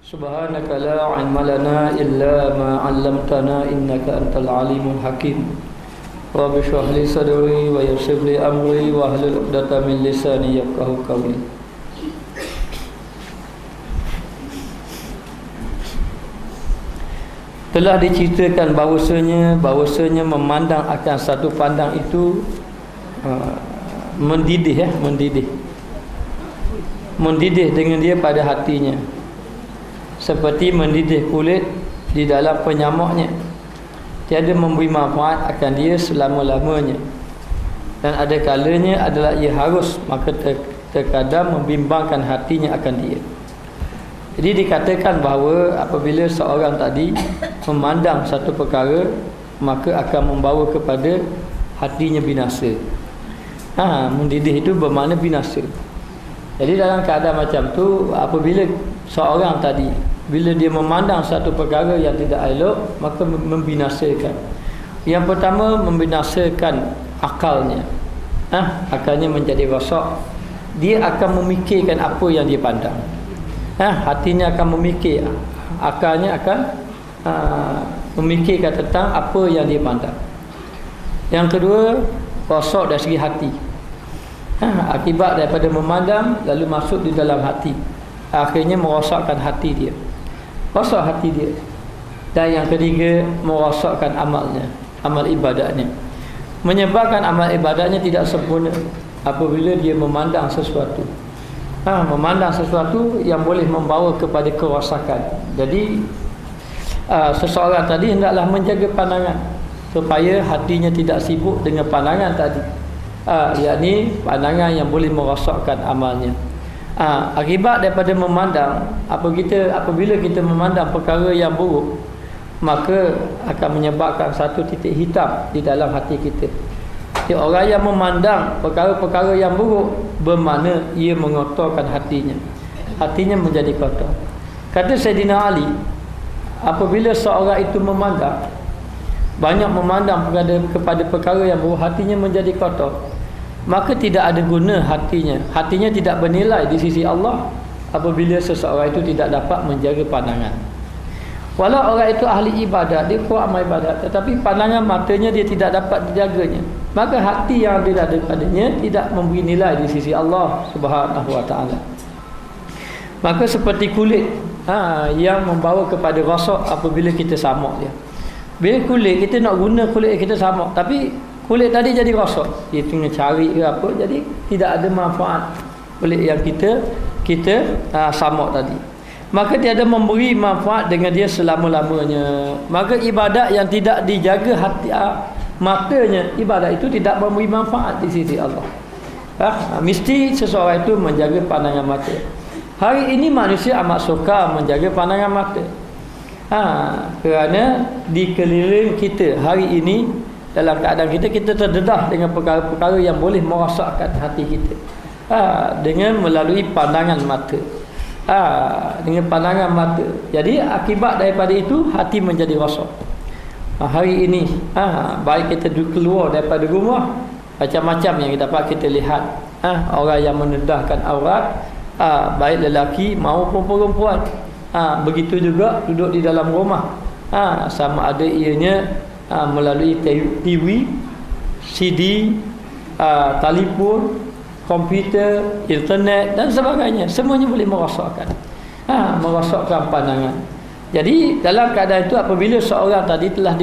Subhanaka la ilma lana illa ma 'allamtana innaka antal alimul hakim. Rabbi shrah li sadri wa yassir li amri wa hlul 'uqdatam min lisani yafqahu qawli. Telah diceritakan bahawasanya memandang akan satu pandang itu mendidih dengan dia pada hatinya, seperti mendidih kulit di dalam penyamuknya, tiada memberi manfaat akan dia selama-lamanya, dan ada kalanya adalah ia harus, maka terkadang membimbangkan hatinya akan dia. Jadi dikatakan bahawa apabila seorang tadi memandang satu perkara, maka akan membawa kepada hatinya binasa. Mendidih itu bermakna binasa. Jadi dalam keadaan macam tu, apabila seorang tadi, bila dia memandang satu perkara yang tidak elok, maka membinasakan. Yang pertama, membinasakan akalnya. Akalnya menjadi rosak. Dia akan memikirkan apa yang dia pandang. Hatinya akan memikir, akalnya akan memikirkan tentang apa yang dia pandang. Yang kedua, rosak dari segi hati. Akibat daripada memandang lalu masuk di dalam hati, akhirnya merosakkan hati dia, rosak hati dia. Dan yang ketiga, merosakkan amalnya, amal ibadahnya, menyebabkan amal ibadahnya tidak sempurna apabila dia memandang sesuatu. Memandang sesuatu yang boleh membawa kepada kerosakan. Jadi seseorang tadi hendaklah menjaga pandangan supaya hatinya tidak sibuk dengan pandangan tadi, yakni pandangan yang boleh merosakkan amalnya. Akibat daripada memandang, apabila kita memandang perkara yang buruk, maka akan menyebabkan satu titik hitam di dalam hati kita. Jadi orang yang memandang perkara-perkara yang buruk, bermakna ia mengotorkan hatinya, hatinya menjadi kotor. Kata Sayyidina Ali, apabila seorang itu memandang, banyak memandang kepada perkara yang buruk, hatinya menjadi kotor, maka tidak ada guna hatinya tidak bernilai di sisi Allah apabila seseorang itu tidak dapat menjaga pandangan. Walau orang itu ahli ibadat, dia kuat amal ibadat, tetapi pandangan matanya dia tidak dapat dijaganya, maka hati yang ada padanya tidak memberi nilai di sisi Allah Subhanahu wa taala. Maka seperti kulit yang membawa kepada rosak apabila kita samak dia. Bila kulit kita nak guna kulit kita samak, tapi kulit tadi jadi rosak, dia tengah cari ke apa, jadi tidak ada manfaat kulit yang kita samak tadi. Maka tiada memberi manfaat dengan dia selama-lamanya. Maka ibadat yang tidak dijaga hati matanya, ibadat itu tidak memberi manfaat di sisi Allah. Mesti seseorang itu menjaga pandangan mata. Hari ini manusia amat suka menjaga pandangan mata. Kerana di keliling kita hari ini, dalam keadaan kita terdedah dengan perkara-perkara yang boleh merosakkan hati kita, dengan melalui pandangan mata. Dengan pandangan mata. Jadi akibat daripada itu, hati menjadi rosak. Hari ini baik kita keluar daripada rumah, macam-macam yang dapat kita lihat. Orang yang menedahkan aurat, baik lelaki maupun perempuan. Begitu juga duduk di dalam rumah, sama ada ianya melalui TV, CD, telefon, komputer, internet dan sebagainya, semuanya boleh merosakkan pandangan. Jadi dalam keadaan itu, apabila seorang tadi telah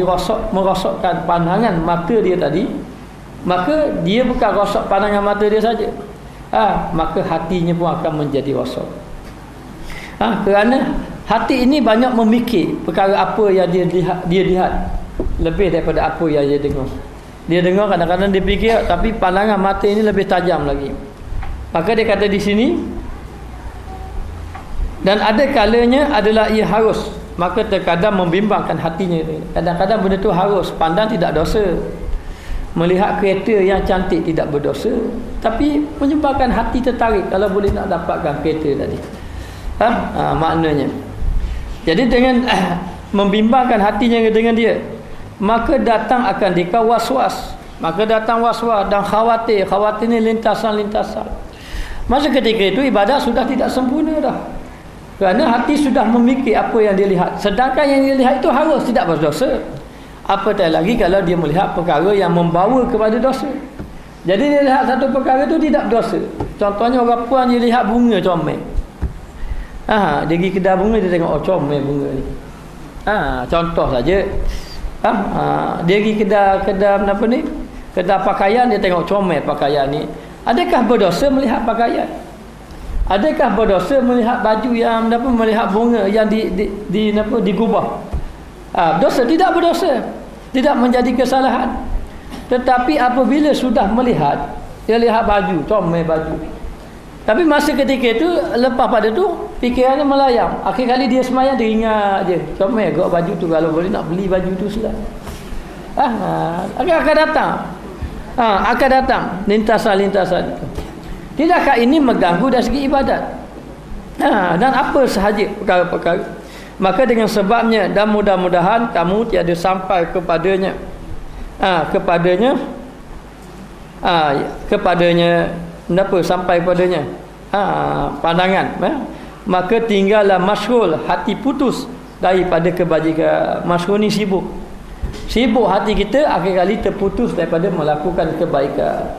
merosakkan pandangan mata dia tadi, maka dia bukan rosak pandangan mata dia saja, maka hatinya pun akan menjadi rosak. Kerana hati ini banyak memikir perkara apa yang dia lihat lebih daripada apa yang dia dengar. Dia dengar, kadang-kadang dia fikir, tapi pandangan mata ini lebih tajam lagi. Maka dia kata di sini, dan ada kalanya adalah ia harus, maka terkadang membimbangkan hatinya. Kadang-kadang benda tu harus, pandang tidak dosa. Melihat kereta yang cantik tidak berdosa, tapi menyebabkan hati tertarik kalau boleh nak dapatkan kereta tadi. Maknanya. Jadi dengan membimbangkan hatinya dengan dia, maka datang akan dia was-was. Maka datang was-was dan khawatir ni lintasan-lintasan. Masa ketika itu ibadat sudah tidak sempurna dah. Kerana hati sudah memikir apa yang dia lihat. Sedangkan yang dia lihat itu harus tidak berdosa. Apatah lagi kalau dia melihat perkara yang membawa kepada dosa. Jadi dia lihat satu perkara itu tidak berdosa. Contohnya orang puan dia lihat bunga comel. Dia pergi kedai bunga, dia tengok comel bunga ni. Contoh saja. Dia pergi kedai apa ni? Kedai pakaian, dia tengok comel pakaian ni. Adakah berdosa melihat pakaian? Adakah berdosa melihat baju yang melihat bunga yang digubah? Berdosa? Tidak berdosa. Tidak menjadi kesalahan. Tetapi apabila sudah melihat, dia lihat baju, comel baju. Tapi masa ketika itu, lepas pada tu fikirannya melayang. Akhir kali dia semayang, dia ingat je, comel gak baju tu, kalau boleh nak beli baju tu sudah. Akan datang. Akan datang lintasan-lintasan itu. Tidakkah ini mengganggu dari segi ibadat? Dan apa sahaja perkara-perkara. Maka dengan sebabnya, dan mudah-mudahan kamu tiada sampai kepadanya. Kepadanya kenapa sampai kepadanya? Pandangan. Maka tinggallah masyghul, hati putus daripada kebajikan. Masyghul ni sibuk. Sibuk hati kita, akhir kali terputus daripada melakukan kebaikan.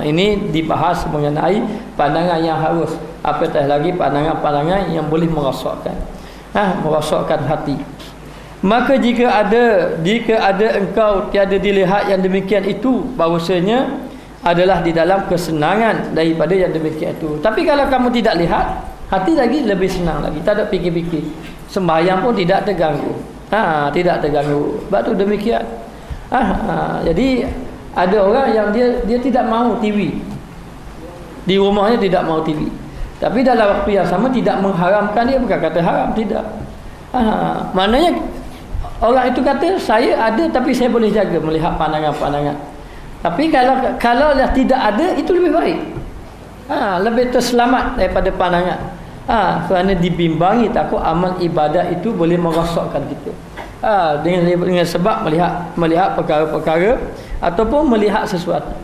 Ini dibahas mengenai pandangan yang harus. Apatah lagi pandangan-pandangan yang boleh merosakkan. Merosakkan hati. Maka jika ada engkau tiada dilihat yang demikian itu, bahawasanya adalah di dalam kesenangan daripada yang demikian itu. Tapi kalau kamu tidak lihat, hati lagi lebih senang lagi, tak ada fikir-fikir. Sembahyang pun tidak terganggu. Tidak terganggu. Sebab tu demikian. Jadi ada orang yang dia tidak mahu TV. Di rumahnya tidak mahu TV. Tapi dalam waktu yang sama tidak mengharamkan dia, bukan kata haram, tidak. Maknanya orang itu kata saya ada tapi saya boleh jaga melihat pandangan-pandangan. Tapi kalau tidak ada, itu lebih baik. Lebih terselamat daripada pandangan. Kerana dibimbangi takut amal ibadat itu boleh merosakkan kita. Dengan sebab melihat perkara-perkara ataupun melihat sesuatu.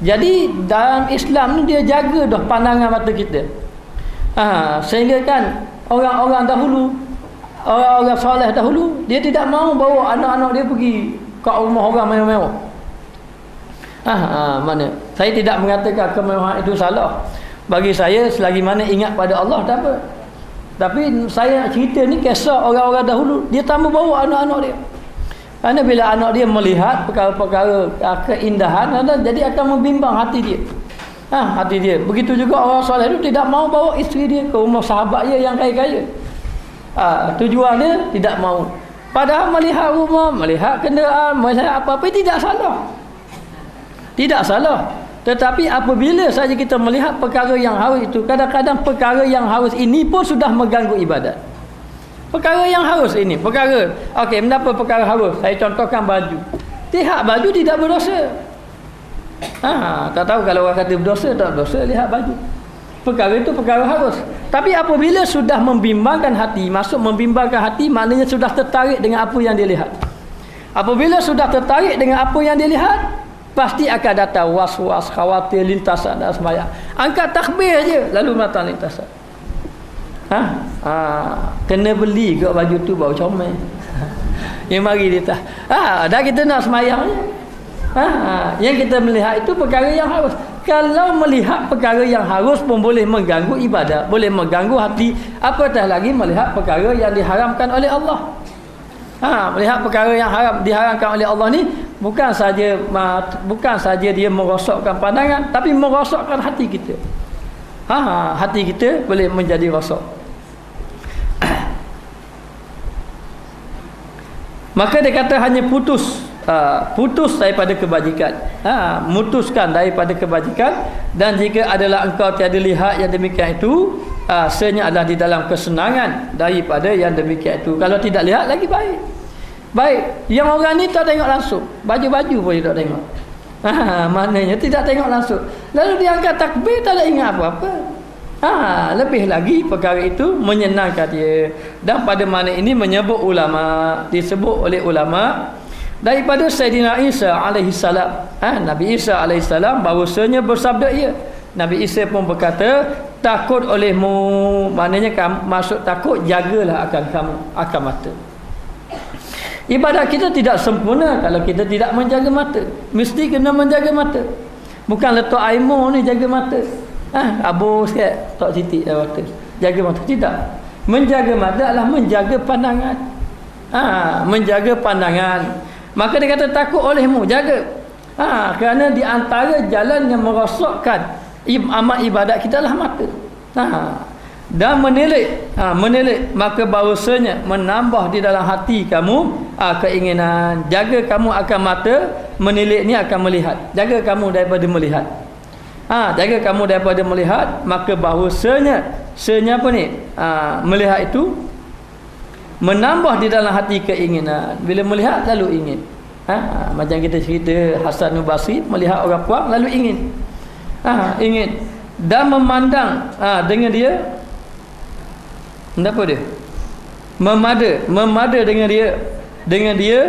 Jadi dalam Islam ni dia jaga dah pandangan mata kita. Sehingga kan orang-orang dahulu, orang-orang soleh dahulu, dia tidak mahu bawa anak-anak dia pergi ke rumah orang mewah-mewah. Mana? Saya tidak mengatakan kemewahan itu salah. Bagi saya, selagi mana ingat pada Allah, tak apa. Tapi saya nak cerita ni kisah orang-orang dahulu, dia tak mau bawa anak-anak dia. Kerana bila anak dia melihat perkara-perkara keindahan, jadi akan membimbang hati dia. Hati dia. Begitu juga orang soleh itu tidak mau bawa isteri dia ke rumah sahabat dia yang kaya-kaya. Tujuannya tidak mau. Padahal melihat rumah, melihat kenderaan, melihat apa-apa tidak salah. Tidak salah. Tetapi apabila saja kita melihat perkara yang harus itu, kadang-kadang perkara yang harus ini pun sudah mengganggu ibadat. Perkara yang harus ini, perkara. Okey, kenapa perkara harus? Saya contohkan baju. Lihat baju tidak berdosa. Tak tahu kalau orang kata berdosa, tak berdosa lihat baju. Perkara itu perkara harus. Tapi apabila sudah membimbangkan hati, maksud membimbangkan hati maknanya sudah tertarik dengan apa yang dia lihat. Apabila sudah tertarik dengan apa yang dia lihat, pasti akan datang was-was, khawatir, lintasan dan sembahyang. Angkat takbir je lalu datang lintasan. Kena beli ke baju tu baru comel. Yang mari dia tak. Dah kita nak sembahyang je. Yang kita melihat itu perkara yang harus. Kalau melihat perkara yang harus pun boleh mengganggu ibadah, boleh mengganggu hati, apatah lagi melihat perkara yang diharamkan oleh Allah. Melihat perkara yang diharamkan oleh Allah ni bukan saja dia merosakkan pandangan, tapi merosakkan hati kita. Hati kita boleh menjadi rosak. Maka dia kata hanya putus daripada kebajikan. Mutuskan daripada kebajikan. Dan jika adalah engkau tiada lihat yang demikian itu, sebenarnya adalah di dalam kesenangan daripada yang demikian itu. Kalau tidak lihat lagi baik. Yang orang ni tak tengok langsung, baju-baju pun dia tak tengok. Maknanya tidak tengok langsung. Lalu dia angkat takbir, tak ada ingat apa-apa. Lebih lagi perkara itu menyenangkan dia. Dan pada mana ini disebut oleh ulama daripada Sayyidina Isa alaihissalam. Nabi Isa alaihissalam bahawasanya bersabda ia. Nabi Isa pun berkata, takut olehmu, maknanya maksud takut jagalah akan kamu, akan mata. Ibadat kita tidak sempurna kalau kita tidak menjaga mata. Mesti kena menjaga mata. Bukan letak aimo ni jaga mata. Abu sikit tak titik mata. Jaga mata tidak. Menjaga mata adalah menjaga pandangan. Menjaga pandangan. Maka dia kata takut olehmu, jaga. Kerana di antara jalan yang merosakkan amal ibadat kita adalah mata. Dan menilik maka bahawasanya menambah di dalam hati kamu keinginan. Jaga kamu akan mata, menilik ni akan melihat. Jaga kamu daripada melihat. Jaga kamu daripada melihat, maka bahawasanya apa ni? Melihat itu menambah di dalam hati keinginan. Bila melihat lalu ingin. Macam kita cerita Hasan Basri melihat orang puang lalu ingin. Ingin dan memandang dengan dia apa dia? Memada dengan dia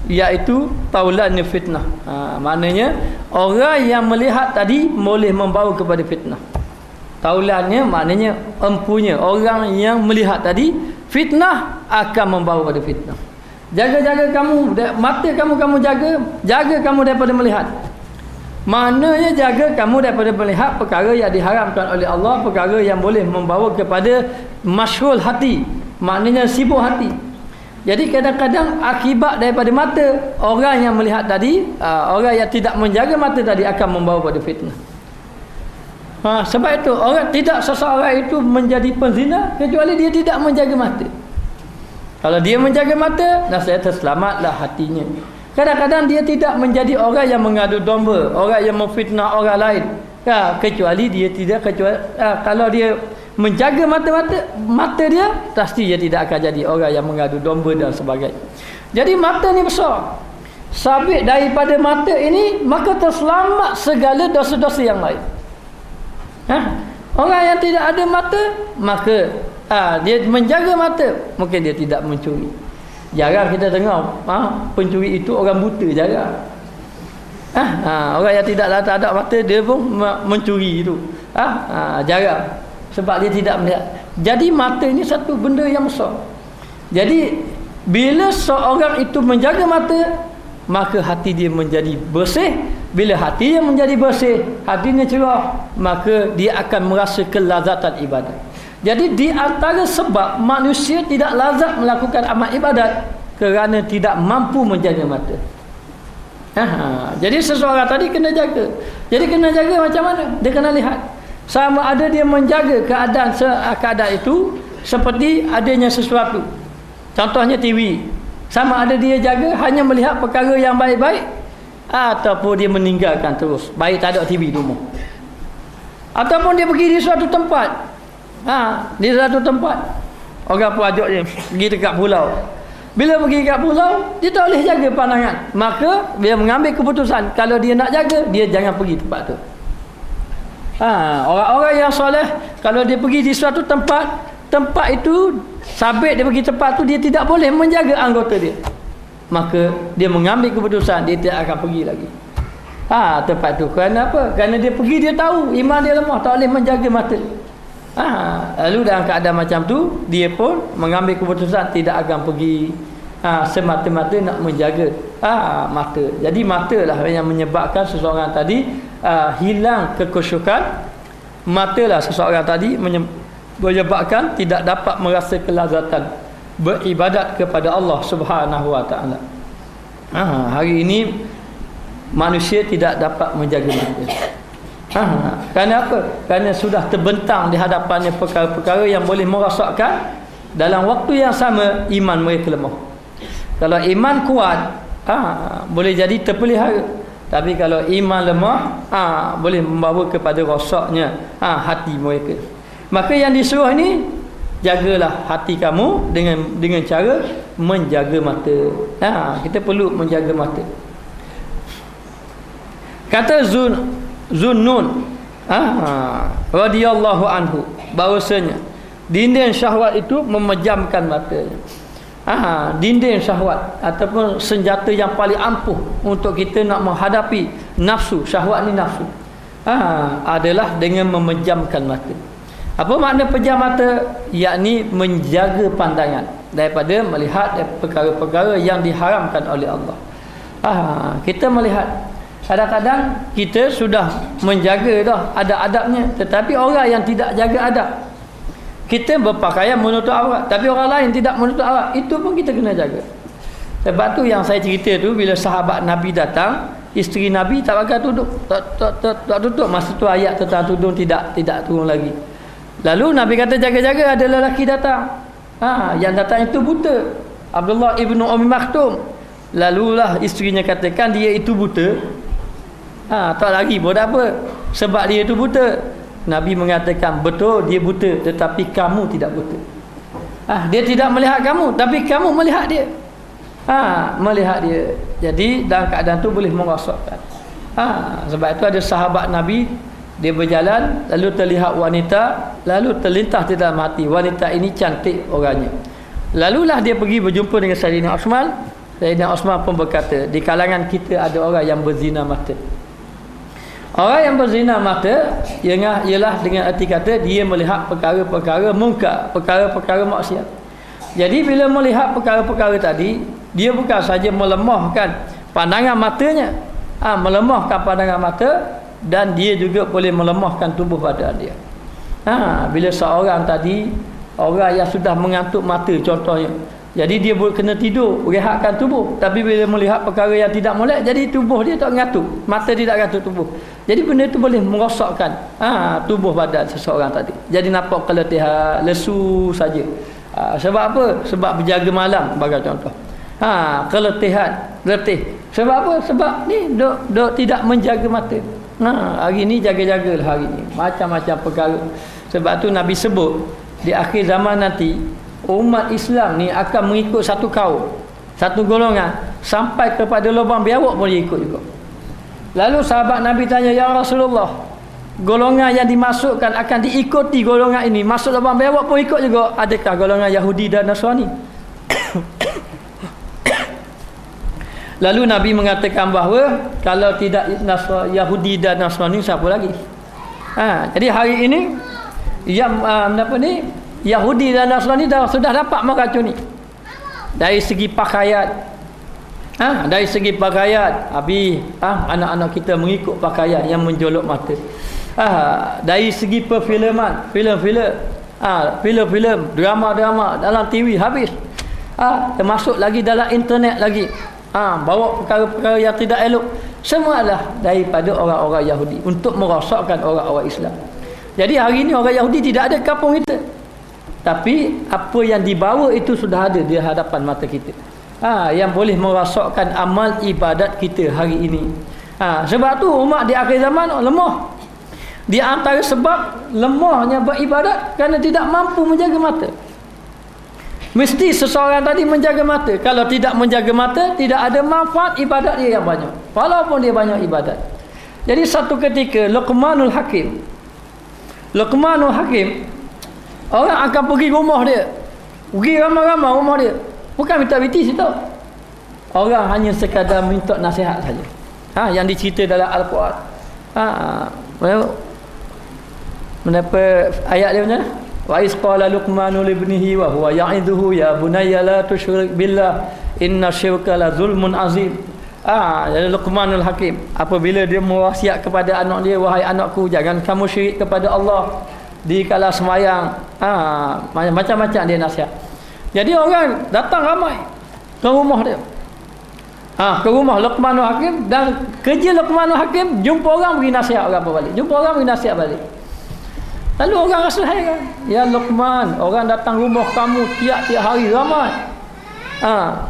iaitu taulan fitnah. Maknanya orang yang melihat tadi boleh membawa kepada fitnah. Taulannya maknanya empunya orang yang melihat tadi, fitnah akan membawa kepada fitnah. Jaga-jaga kamu, mata kamu jaga kamu daripada melihat. Maknanya jaga kamu daripada melihat perkara yang diharamkan oleh Allah, perkara yang boleh membawa kepada masyghul hati, maknanya sibuk hati. Jadi kadang-kadang akibat daripada mata, orang yang melihat tadi, orang yang tidak menjaga mata tadi akan membawa kepada fitnah. Sebab itu seseorang itu menjadi penzina kecuali dia tidak menjaga mata. Kalau dia menjaga mata, nasihat terselamatlah hatinya. Kadang-kadang dia tidak menjadi orang yang mengadu domba, orang yang memfitnah orang lain. Kecuali kalau dia menjaga mata dia, pasti dia tidak akan jadi orang yang mengadu domba dan sebagainya. Jadi mata ni besar. Sabit daripada mata ini, maka terselamat segala dosa-dosa yang lain. Orang yang tidak ada mata, maka dia menjaga mata, mungkin dia tidak mencuri. Jarang kita dengar pencuri itu orang buta, jarang. Orang yang tak ada mata dia pun mencuri itu. Jarang. Sebab dia tidak melihat. Jadi mata ini satu benda yang besar. Jadi bila seorang itu menjaga mata, maka hati dia menjadi bersih. Bila hati yang menjadi bersih, hatinya cerah, maka dia akan merasa kelazatan ibadat. Jadi di antara sebab manusia tidak lazat melakukan amal ibadat kerana tidak mampu menjaga mata. Jadi seseorang tadi kena jaga. Jadi kena jaga macam mana? Dia kena lihat. Sama ada dia menjaga keadaan itu seperti adanya sesuatu. Contohnya TV. Sama ada dia jaga hanya melihat perkara yang baik-baik, ataupun dia meninggalkan terus. Baik tak ada TV di rumah. Ataupun dia pergi di suatu tempat. Di satu tempat orang pun ajak dia pergi dekat pulau. Bila pergi dekat pulau, dia tak boleh jaga pandangan. Maka dia mengambil keputusan, kalau dia nak jaga, dia jangan pergi tempat tu. Orang-orang yang soleh, kalau dia pergi di suatu tempat itu sabit dia pergi tempat tu, dia tidak boleh menjaga anggota dia. Maka dia mengambil keputusan, dia tidak akan pergi lagi tempat tu. Kerana apa? Kerana dia pergi, dia tahu iman dia lemah, tak boleh menjaga mata. Lalu dalam keadaan macam tu, dia pun mengambil keputusan tidak akan pergi semata-mata nak menjaga mata. Jadi mata lah yang menyebabkan seseorang tadi hilang kekhusyukan. Mata lah seseorang tadi menyebabkan tidak dapat merasa kelazatan beribadat kepada Allah Subhanahu wa taala. Hari ini manusia tidak dapat menjaga mata. Kerana apa? Kerana sudah terbentang di hadapannya perkara-perkara yang boleh merosakkan. Dalam waktu yang sama iman mereka lemah. Kalau iman kuat, boleh jadi terpelihara. Tapi kalau iman lemah, boleh membawa kepada rosaknya hati mereka. Maka yang disuruh ini, jagalah hati kamu dengan cara menjaga mata. Kita perlu menjaga mata. Kata Zunnun radhiyallahu anhu, bahwasanya dinding syahwat itu memejamkan matanya. Dinding syahwat ataupun senjata yang paling ampuh untuk kita nak menghadapi nafsu, syahwat ni nafsu, adalah dengan memejamkan mata. Apa makna pejam mata? Yakni menjaga pandangan daripada melihat perkara-perkara yang diharamkan oleh Allah. Kita melihat, kadang-kadang kita sudah menjaga dah adab-adabnya, tetapi orang yang tidak jaga adab, kita berpakaian menutup aurat, tapi orang lain tidak menutup aurat, itu pun kita kena jaga. Sebab tu yang saya cerita tu, bila sahabat Nabi datang, isteri Nabi tak pakai tudung, tak tutup. Masa tu ayat tentang tudung tidak turun lagi. Lalu Nabi kata jaga-jaga, ada lelaki datang. Yang datang itu buta, Abdullah ibnu Ummi Maktum. Lalulah isterinya katakan dia itu buta. Tak lagi buat apa, sebab dia itu buta. Nabi mengatakan betul dia buta, tetapi kamu tidak buta. Dia tidak melihat kamu, tapi kamu melihat dia. Melihat dia. Jadi dalam keadaan tu boleh merosakkan. Sebab itu ada sahabat Nabi, dia berjalan, lalu terlihat wanita, lalu terlintas di dalam hati, wanita ini cantik orangnya. Lalulah dia pergi berjumpa dengan Sayyidina Osman. Sayyidina Osman pun berkata, di kalangan kita ada orang yang berzina mata. Orang yang berzina mata ialah dengan erti kata dia melihat perkara-perkara mungkar, perkara-perkara maksiat. Jadi bila melihat perkara-perkara tadi, dia bukan saja melemahkan pandangan matanya, melemahkan pandangan mata, dan dia juga boleh melemahkan tubuh badan dia. Bila seorang tadi, orang yang sudah mengantuk mata contohnya, jadi dia boleh kena tidur, rehatkan tubuh, tapi bila melihat perkara yang tidak molek, jadi tubuh dia tak ngantuk, mata tidak ngantuk tubuh. Jadi benda itu boleh merosakkan tubuh badan seseorang tadi. Jadi nampak keletihan, lesu saja. Sebab apa? Sebab berjaga malam bagi contoh. Keletihan, letih. Sebab apa? Sebab ni dok tidak menjaga mata. Hari ni jaga-jagalah hari ni. Macam-macam perkara. Sebab tu Nabi sebut di akhir zaman nanti, umat Islam ni akan mengikut satu kaum, satu golongan, sampai kepada lubang biawak pun dia ikut juga. Lalu sahabat Nabi tanya, ya Rasulullah, golongan yang dimasukkan akan diikuti golongan ini, masuk lubang biawak pun ikut juga, adakah golongan Yahudi dan Nasrani? Lalu Nabi mengatakan bahawa kalau tidak Yahudi dan Nasrani, siapa lagi? Jadi hari ini yang Yahudi dan Nasrani sudah dapat meracuni dari segi pakaian. Dari segi pakaian, anak-anak kita mengikut pakaian yang menjolok mata. Dari segi perfilman, filem-filem, drama-drama dalam TV habis. Termasuk lagi dalam internet lagi. Bawa perkara-perkara yang tidak elok. Semua adalah daripada orang-orang Yahudi untuk merosakkan orang-orang Islam. Jadi hari ini orang Yahudi tidak ada kampung kita, tapi apa yang dibawa itu sudah ada di hadapan mata kita. Yang boleh merosakkan amal ibadat kita hari ini. Sebab tu umat di akhir zaman lemah. Di antara sebab lemahnya beribadat kerana tidak mampu menjaga mata. Mesti seseorang tadi menjaga mata. Kalau tidak menjaga mata, tidak ada manfaat ibadat dia yang banyak, walaupun dia banyak ibadat. Jadi satu ketika Luqmanul Hakim, orang akan pergi rumah dia, pergi ramai-ramai rumah dia, bukan minta bitis itu, orang hanya sekadar minta nasihat saja. Yang dicerita dalam Al-Quran. Menapa ayat dia macam mana? Wa iz qala Luqmanu li ibnihi wa huwa ya'idhuhu ya bunayya la tusyrik billah inna syirka la zulmun azim. Jadi Luqmanul Hakim apabila dia mewasiat kepada anak dia, wahai anakku, jangan kamu syirik kepada Allah di kala sembahyang. Macam-macam dia nasihat. Jadi orang datang ramai ke rumah dia. Ke rumah Luqmanul Hakim, dan kerja Luqmanul Hakim jumpa orang bagi nasihat orang balik. Jumpa orang bagi nasihat balik. Lalu orang rasa hairan. Ya Luqman, orang datang rumah kamu tiap-tiap hari ramai.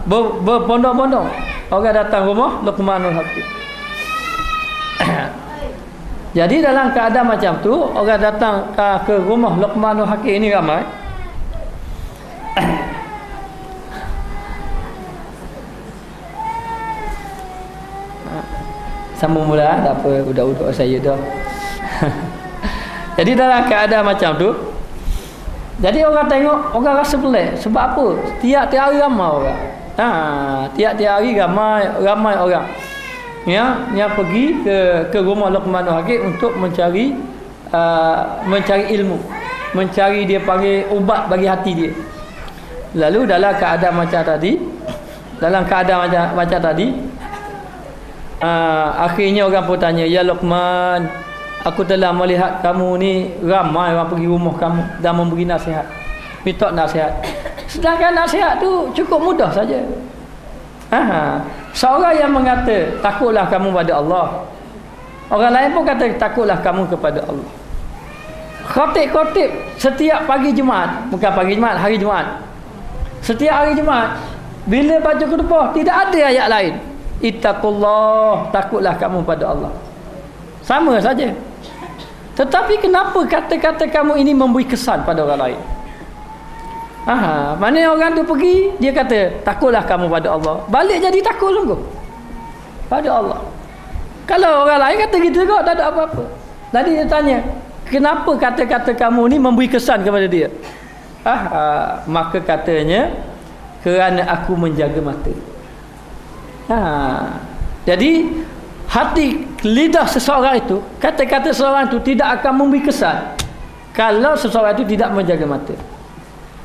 Berbondong-bondong. Orang datang rumah Luqmanul Hakim. Jadi dalam keadaan macam tu, orang datang ke rumah Luqmanul Hakim ini ramai. Sambung mula, tak apa, budak-budak saya dah. Jadi dalam keadaan macam tu, jadi orang tengok, orang rasa pelik. Sebab apa? Tiap-tiap hari ramai orang. Tiap-tiap hari ramai orang yang pergi ke rumah Luqmanul Hakim untuk mencari ilmu. mencari, dia panggil ubat bagi hati dia. Lalu dalam keadaan macam tadi, akhirnya orang pun tanya, ya Luqman, aku telah melihat kamu ni ramai orang pergi rumah kamu dan memberi nasihat, minta nasihat. Sedangkan nasihat tu cukup mudah saja. Seorang yang mengata takutlah kamu pada Allah, orang lain pun kata takutlah kamu kepada Allah. Khatib setiap pagi Jumaat, bukan pagi Jumaat, hari Jumaat, setiap hari Jumaat bila baca khutbah tidak ada ayat lain, ittaqullah, takutlah kamu pada Allah. Sama saja. Tetapi kenapa kata-kata kamu ini memberi kesan pada orang lain? Mana orang tu pergi, dia kata takutlah kamu pada Allah, balik jadi takut sungguh pada Allah. Kalau orang lain kata gitu kok, tak ada apa-apa. Tadi dia tanya, kenapa kata-kata kamu ni memberi kesan kepada dia? Maka katanya, kerana aku menjaga mata. Jadi hati, lidah seseorang itu, kata-kata seseorang itu tidak akan memberi kesan kalau seseorang itu tidak menjaga mata.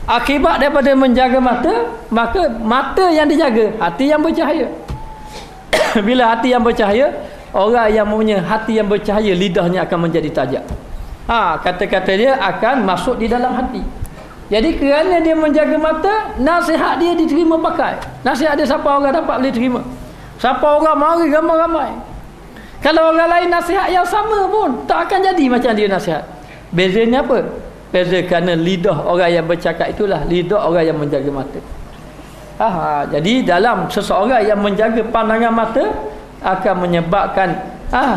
Akibat daripada menjaga mata, maka mata yang dijaga, hati yang bercahaya. Bila hati yang bercahaya, orang yang punya hati yang bercahaya, lidahnya akan menjadi tajam. Kata-kata dia akan masuk di dalam hati. Jadi kerana dia menjaga mata, nasihat dia diterima pakai. Nasihat dia siapa orang dapat boleh terima. Siapa orang mari ramai-ramai. Kalau orang lain nasihat yang sama pun tak akan jadi macam dia nasihat. Bezanya apa? Beza kerana lidah orang yang bercakap itulah lidah orang yang menjaga mata. Jadi dalam seseorang yang menjaga pandangan mata akan menyebabkan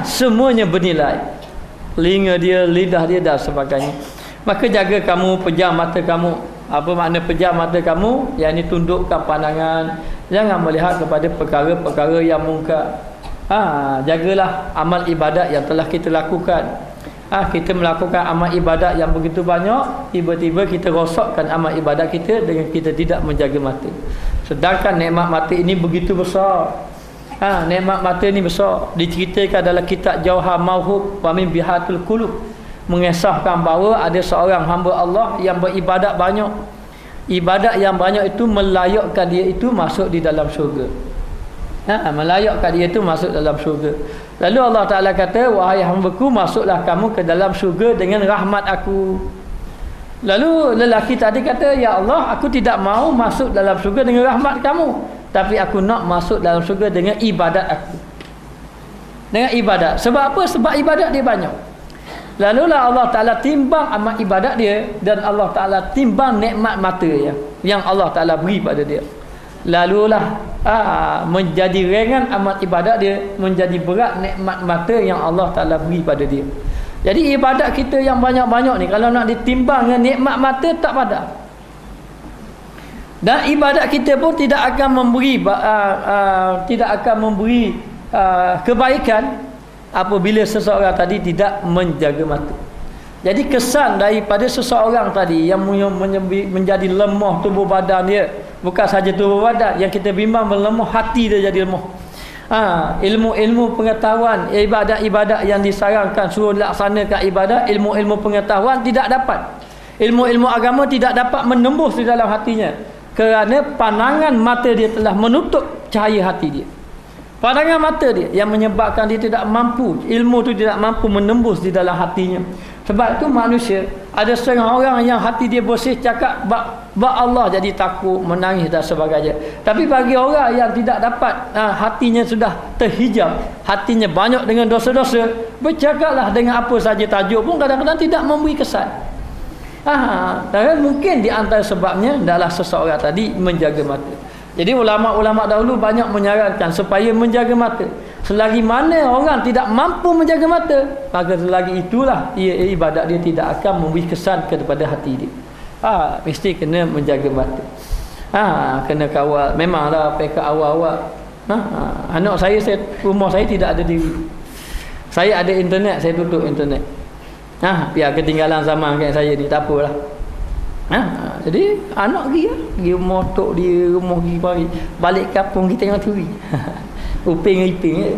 semuanya bernilai. Telinga dia, lidah dia dan sebagainya. Maka jaga kamu, pejam mata kamu. Apa makna pejam mata kamu? Yang ini tundukkan pandangan, jangan melihat kepada perkara-perkara yang mungkar. Jagalah amal ibadat yang telah kita lakukan. Kita melakukan amal ibadat yang begitu banyak, tiba-tiba kita rosakkan amal ibadat kita dengan kita tidak menjaga mata. Sedangkan nikmat mata ini begitu besar. Nikmat mata ini besar. Diceritakan dalam kitab Jauhar Mauhub wa min Bihatul Qulub, mengesahkan bahawa ada seorang hamba Allah yang beribadat banyak. Ibadat yang banyak itu melayakkan dia itu masuk di dalam syurga. Melayakkan dia itu masuk dalam syurga. Lalu Allah Ta'ala kata, wahai hamba-Ku, masuklah kamu ke dalam syurga dengan rahmat aku. Lalu lelaki tadi kata, ya Allah, aku tidak mau masuk dalam syurga dengan rahmat kamu, tapi aku nak masuk dalam syurga dengan ibadat aku. Dengan ibadat. Sebab apa? Sebab ibadat dia banyak. Lalulah Allah Ta'ala timbang amat ibadat dia, dan Allah Ta'ala timbang nikmat mata yang Allah Ta'ala beri pada dia. Lalulah menjadi ringan amat ibadat dia, menjadi berat nikmat mata yang Allah Ta'ala beri pada dia. Jadi ibadat kita yang banyak-banyak ni, kalau nak ditimbang dengan nikmat mata, tak padah. Dan ibadat kita pun tidak akan memberi kebaikan apabila seseorang tadi tidak menjaga mata. Jadi kesan daripada seseorang tadi yang menjadi lemah tubuh badan dia, bukan saja tubuh badan, yang kita bimbang melemah, hati dia jadi lemah. Ilmu-ilmu pengetahuan, ibadat-ibadat yang disarankan suruh laksanakan ibadat, ilmu-ilmu pengetahuan tidak dapat. Ilmu-ilmu agama tidak dapat menembus di dalam hatinya, kerana pandangan mata dia telah menutup cahaya hati dia. Pandangan mata dia yang menyebabkan dia tidak mampu, ilmu tu tidak mampu menembus di dalam hatinya. Sebab itu manusia, ada setengah orang yang hati dia bersih, cakap bak Allah jadi takut, menangis dan sebagainya. Tapi bagi orang yang tidak dapat, hatinya sudah terhijab, hatinya banyak dengan dosa-dosa, bercakaplah dengan apa saja tajuk pun kadang-kadang tidak memberi kesan. Dan mungkin di antara sebabnya adalah seseorang tadi menjaga mata. Jadi ulama-ulama dahulu banyak menyarankan supaya menjaga mata. Selagi mana orang tidak mampu menjaga mata, maka selagi itulah ibadat dia tidak akan memberi kesan kepada hati dia. Mesti kena menjaga mata. Kena kawal. Memanglah PK awal-awal. Anak saya, rumah saya tidak ada TV. Saya ada internet, saya tutup internet. Biar ketinggalan zaman kayak saya ni, tak apalah. Jadi anak pergi rumah tok dia, rumah pergi pari, balik kampung kita tengok TV. Uping-iping je.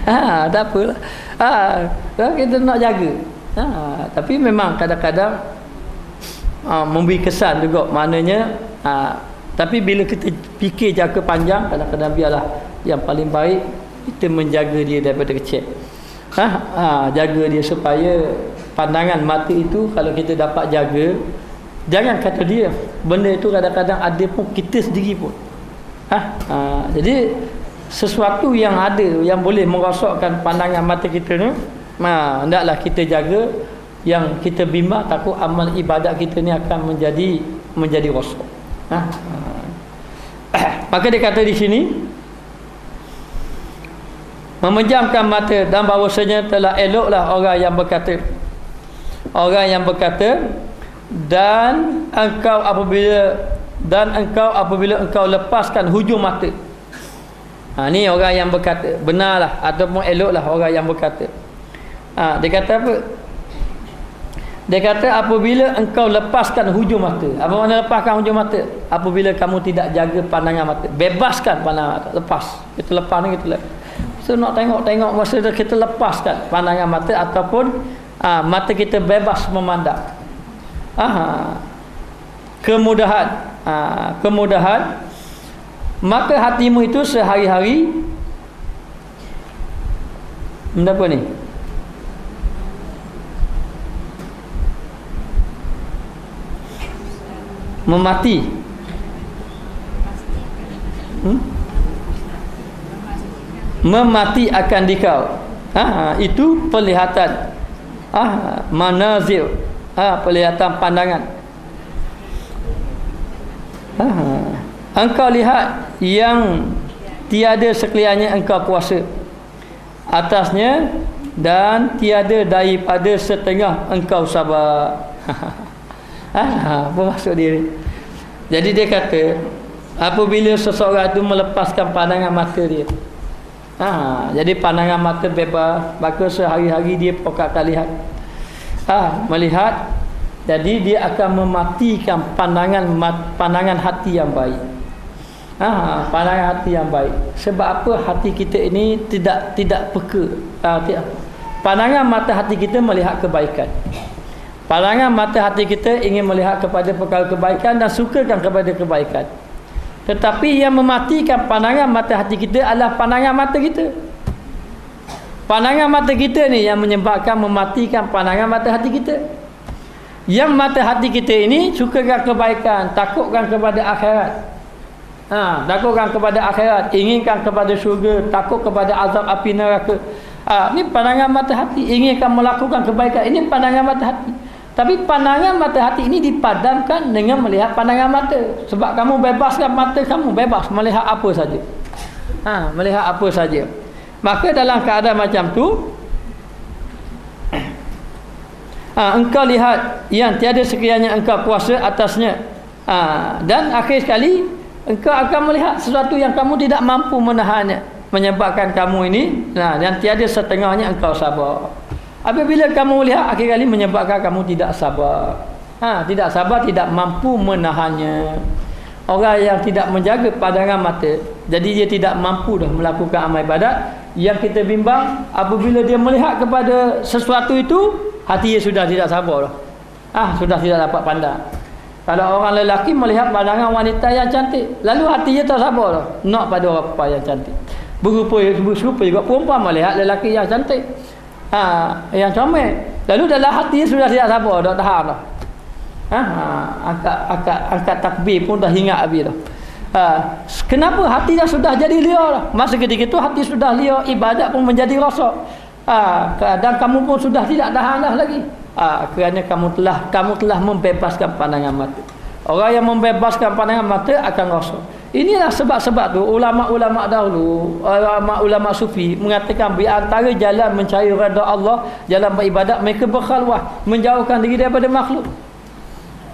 Tak apalah. Kita nak jaga. Tapi memang kadang-kadang memberi kesan juga, maknanya tapi bila kita fikir jangka panjang, kadang-kadang biarlah yang paling baik kita menjaga dia daripada kecil. Jaga dia supaya pandangan mata itu kalau kita dapat jaga, jangan kata dia, benda itu kadang-kadang ada pun kita sendiri pun. Jadi sesuatu yang ada yang boleh merosakkan pandangan mata kita ni, hendaklah kita jaga. Yang kita bimbang takut amal ibadat kita ni akan menjadi rosak. Maka dia kata di sini, memejamkan mata, dan bahawasanya telah eloklah orang yang berkata dan engkau apabila engkau lepaskan hujung mata. Ni orang yang berkata, benarlah ataupun eloklah orang yang berkata. Dia kata apa? Dia kata apabila engkau lepaskan hujung mata. Apa makna lepaskan hujung mata? Apabila kamu tidak jaga pandangan mata, bebaskan pandangan mata, lepas. Kita lepas ni kita lepas. So nak tengok masa kita lepaskan pandangan mata, ataupun mata kita bebas memandang. Kemudahan, maka hatimu itu sehari-hari apa ni? Memati. Memati akan dikau. Itu penglihatan. Manazil. Penglihatan pandangan. Engkau lihat yang tiada sekaliannya engkau kuasa atasnya, dan tiada daripada setengah engkau sabar. Apa maksud dia? Jadi dia kata apabila seseorang itu melepaskan pandangan mata dia, jadi pandangan mata bebas, maka sehari-hari dia pokok akan lihat, melihat. Jadi dia akan mematikan pandangan hati yang baik. Pandangan hati yang baik. Sebab apa? Hati kita ini tidak peka. Pandangan mata hati kita melihat kebaikan. Pandangan mata hati kita ingin melihat kepada perkara kebaikan dan sukakan kepada kebaikan. Tetapi yang mematikan pandangan mata hati kita adalah pandangan mata kita. Pandangan mata kita ni yang menyebabkan mematikan pandangan mata hati kita. Yang mata hati kita ini sukakan kebaikan, takutkan kepada akhirat. Takutkan kepada akhirat, inginkan kepada syurga, takut kepada azab api neraka. Ini pandangan mata hati, inginkan melakukan kebaikan. Ini pandangan mata hati. Tapi pandangan mata hati ini dipadamkan dengan melihat pandangan mata. Sebab kamu bebaskan mata kamu, bebas melihat apa saja. Melihat apa saja. Maka dalam keadaan macam tu, engkau lihat yang tiada sekiranya engkau kuasa atasnya, dan akhir sekali engkau akan melihat sesuatu yang kamu tidak mampu menahannya, menyebabkan kamu ini yang tiada setengahnya engkau sabar. Apabila kamu lihat akhir kali menyebabkan kamu tidak sabar, tidak sabar, tidak mampu menahannya. Orang yang tidak menjaga pandangan mata, jadi dia tidak mampu dah melakukan amal ibadat. Yang kita bimbang apabila dia melihat kepada sesuatu itu, hati dia sudah tidak sabar dah. Sudah tidak dapat pandang. Kalau orang lelaki melihat pandangan wanita yang cantik, lalu hati dia tak sabar dah nak pada orang perempuan yang cantik. Berupa juga perempuan melihat lelaki yang cantik, yang comel, lalu dalam hati dia sudah tidak sabar dah, tahan dah. Angkat takbir pun dah ingat habis dah. Kenapa? Hati dah sudah jadi liar dah. Masa ketika itu hati sudah liar, ibadat pun menjadi rosak. Dan kamu pun sudah tidak tahan dah lagi. Kerana kamu telah membebaskan pandangan mata. Orang yang membebaskan pandangan mata akan rosak. Inilah sebab-sebab tu ulama-ulama dahulu, ulama sufi mengatakan di antara jalan mencari redha Allah, jalan beribadat, mereka berkhalwah, menjauhkan diri daripada makhluk.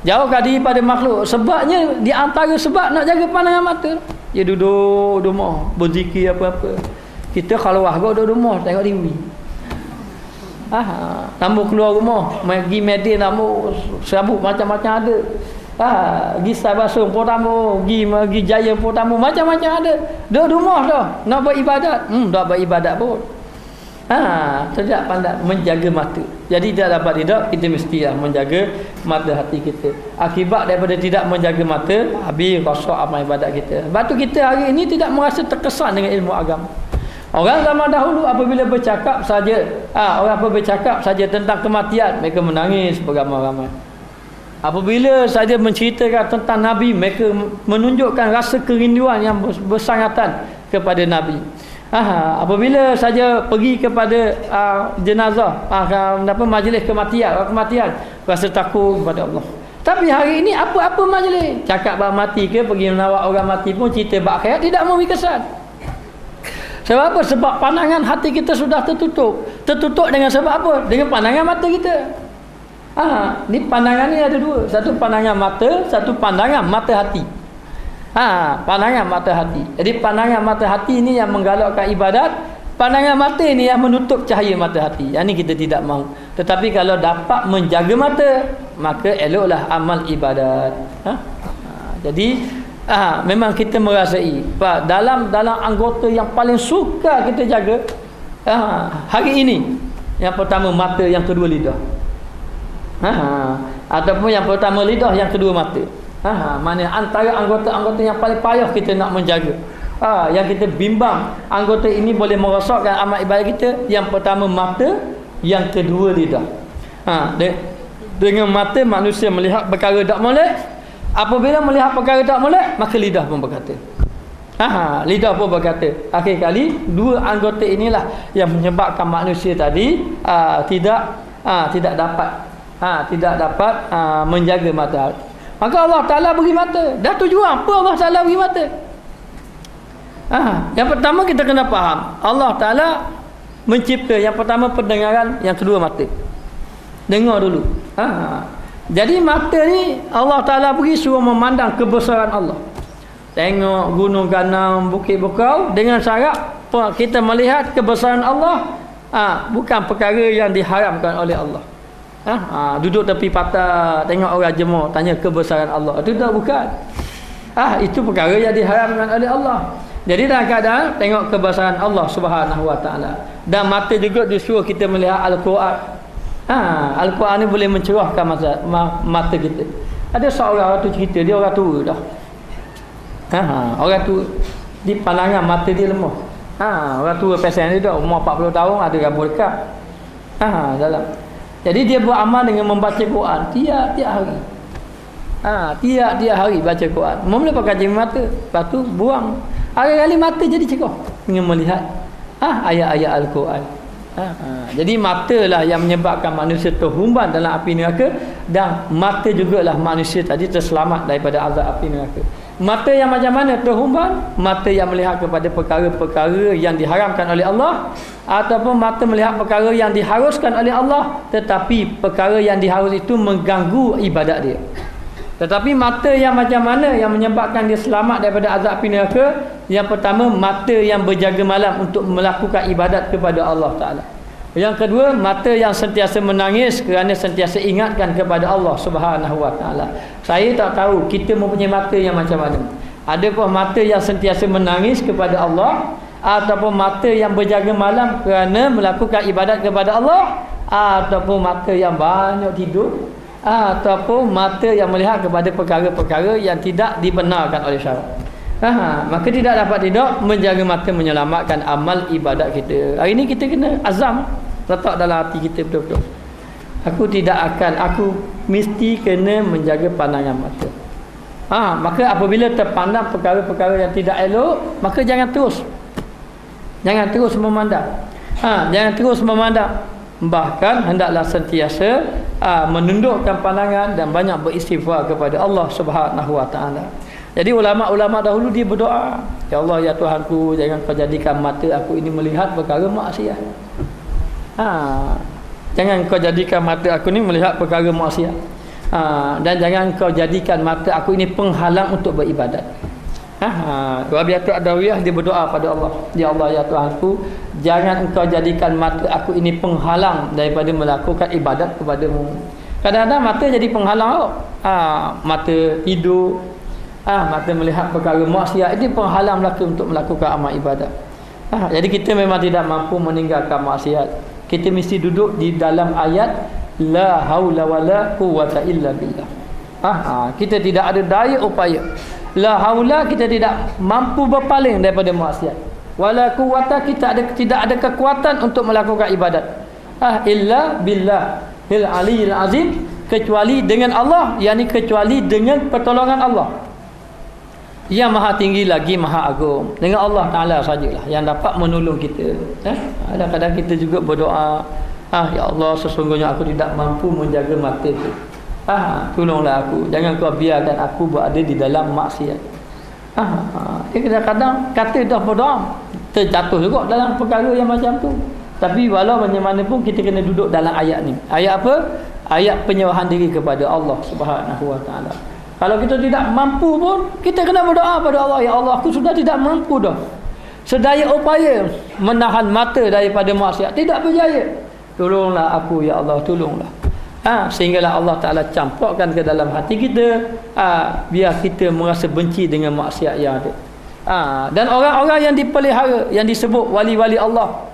Jauhkan diri pada makhluk. Sebabnya di antara sebab nak jaga pandangan mata, dia duduk rumah berzikir apa-apa. Kita khalwah kau duduk rumah tengok TV. Tamu keluar rumah, pergi Medin, tamu serabut macam-macam ada. Pergi Sabasung pun tamu, pergi Jaya pun tamu, macam-macam ada. Duduk rumah dah nak beribadat. Tak beribadat pun. Tidak pandai menjaga mata. Jadi tidak dapat ridha, kita mestilah menjaga mata hati kita. Akibat daripada tidak menjaga mata, habis rosak amal ibadat kita. Sebab tu kita hari ini tidak merasa terkesan dengan ilmu agama. Orang zaman dahulu apabila bercakap saja, orang apa bercakap saja tentang kematian, mereka menangis beramai-ramai. Apabila saja menceritakan tentang Nabi, mereka menunjukkan rasa kerinduan yang bersangatan kepada Nabi. Apabila saja pergi kepada jenazah, majlis kematian, rasa takut kepada Allah. Tapi hari ini apa-apa majlis, cakap bab mati ke, pergi melawat orang mati pun, cerita bab akhirat, tidak memberi kesan. Sebab apa? Sebab pandangan hati kita sudah tertutup. Tertutup dengan sebab apa? Dengan pandangan mata kita. Ni pandangan ni ada dua. Satu pandangan mata, satu pandangan mata hati. Pandangan mata hati. Jadi pandangan mata hati ni yang menggalakkan ibadat, pandangan mata ni yang menutup cahaya mata hati. Yang ni kita tidak mahu. Tetapi kalau dapat menjaga mata, maka eloklah amal ibadat. Jadi memang kita merasai dalam anggota yang paling suka kita jaga hari ini, yang pertama mata, yang kedua lidah. Ataupun yang pertama lidah, yang kedua mata. Mana antara anggota-anggota yang paling payah kita nak menjaga, yang kita bimbang anggota ini boleh merosakkan amal ibadat kita, yang pertama mata, yang kedua lidah. Dengan mata manusia melihat perkara tak molek. Apabila melihat perkara tak molek, maka lidah pun berkata. Lidah pun berkata. Akhir kali dua anggota inilah yang menyebabkan manusia tadi tidak dapat menjaga mata. Maka Allah Ta'ala beri mata. Dah tujuan apa Allah Ta'ala beri mata? Yang pertama kita kena faham, Allah Ta'ala mencipta yang pertama pendengaran, yang kedua mata. Dengar dulu. Jadi mata ni Allah Ta'ala beri suruh memandang kebesaran Allah. Tengok gunung ganang, bukit bukau, dengan syarat kita melihat kebesaran Allah, bukan perkara yang diharamkan oleh Allah. Duduk tepi patah, tengok orang jemur, tanya kebesaran Allah. Itu tak, bukan. Itu perkara yang diharamkan oleh Allah. Jadi dalam keadaan tengok kebesaran Allah Subhanahu Wa Taala. Dan mata juga disuruh kita melihat Al-Quran. Al-Quran ni boleh mencerahkan mata kita. Ada seorang tu cerita, dia orang tua dah. Orang tua, di pandangan mata dia lemah. Orang tua pesen dia dah umur 40 tahun, ada rambut dekat. Dalam. Jadi dia beramal dengan membaca Quran tiap-tiap hari. Tiap-tiap hari baca Quran. Mula pakai jemi mata, lepas tu buang. Hari-hari mata jadi cerah dengan melihat ayat-ayat Al-Quran. Jadi mata lah yang menyebabkan manusia terhumban dalam api neraka, dan mata jugalah manusia tadi terselamat daripada azab api neraka. Mata yang macam mana terhumban? Mata yang melihat kepada perkara-perkara yang diharamkan oleh Allah, ataupun mata melihat perkara yang diharuskan oleh Allah, tetapi perkara yang diharus itu mengganggu ibadat dia. Tetapi mata yang macam mana yang menyebabkan dia selamat daripada azab api neraka? Yang pertama, mata yang berjaga malam untuk melakukan ibadat kepada Allah Ta'ala. Yang kedua, mata yang sentiasa menangis kerana sentiasa ingatkan kepada Allah Subhanahu Wa Ta'ala. Saya tak tahu kita mempunyai mata yang macam mana. Adakah mata yang sentiasa menangis kepada Allah, ataupun mata yang berjaga malam kerana melakukan ibadat kepada Allah, ataupun mata yang banyak tidur, ataupun mata yang melihat kepada perkara-perkara yang tidak dibenarkan oleh syarak. Maka tidak dapat menjaga mata menyelamatkan amal ibadat kita. Hari ini kita kena azam, letak dalam hati kita betul-betul, aku mesti kena menjaga pandangan mata. Maka apabila terpandang perkara-perkara yang tidak elok, maka jangan terus memandang. Jangan terus memandang. Bahkan hendaklah sentiasa menundukkan pandangan dan banyak beristighfar kepada Allah Subhanahu Wa Taala. Jadi ulama-ulama dahulu dia berdoa, ya Allah, ya Tuhanku, jangan kau jadikan mata aku ini melihat perkara maksiat. Jangan kau jadikan mata aku ini melihat perkara maksiat. Dan jangan kau jadikan mata aku ini penghalang untuk beribadat. Rabi'atul Adawiyah dia berdoa pada Allah, ya Allah, ya Tuhanku, jangan engkau jadikan mata aku ini penghalang daripada melakukan ibadat kepadamu. Kadang-kadang mata jadi penghalang. Mata tidur, mata melihat perkara maksiat, ini penghalang belaka untuk melakukan amal ibadat. Jadi kita memang tidak mampu meninggalkan maksiat. Kita mesti duduk di dalam ayat la haula wala quwwata illa billah. Kita tidak ada daya upaya. La haula, kita tidak mampu berpaling daripada maksiat. Wala quwwata, kita tidak ada kekuatan untuk melakukan ibadat. Illa billah il aliyil azim, kecuali dengan Allah, yakni kecuali dengan pertolongan Allah yang maha tinggi lagi maha agung. Dengan Allah Ta'ala sajalah yang dapat menolong kita. Kadang-kadang kita juga berdoa, ya Allah, sesungguhnya aku tidak mampu menjaga mata itu. Tolonglah aku, jangan kau biarkan aku berada di dalam maksiat. Kadang-kadang kata dah berdoa terjatuh juga dalam perkara yang macam tu. Tapi walau macam mana pun kita kena duduk dalam ayat ni. Ayat apa? Ayat penyerahan diri kepada Allah Subhanahu Wa Ta'ala. Kalau kita tidak mampu pun, kita kena berdoa pada Allah, ya Allah, aku sudah tidak mampu dah. Sedaya upaya menahan mata daripada maksiat tidak berjaya. Tolonglah aku, ya Allah, tolonglah. Sehinggalah Allah Ta'ala campurkan ke dalam hati kita, biar kita merasa benci dengan maksiat yang ada. Dan orang-orang yang dipelihara, yang disebut wali-wali Allah,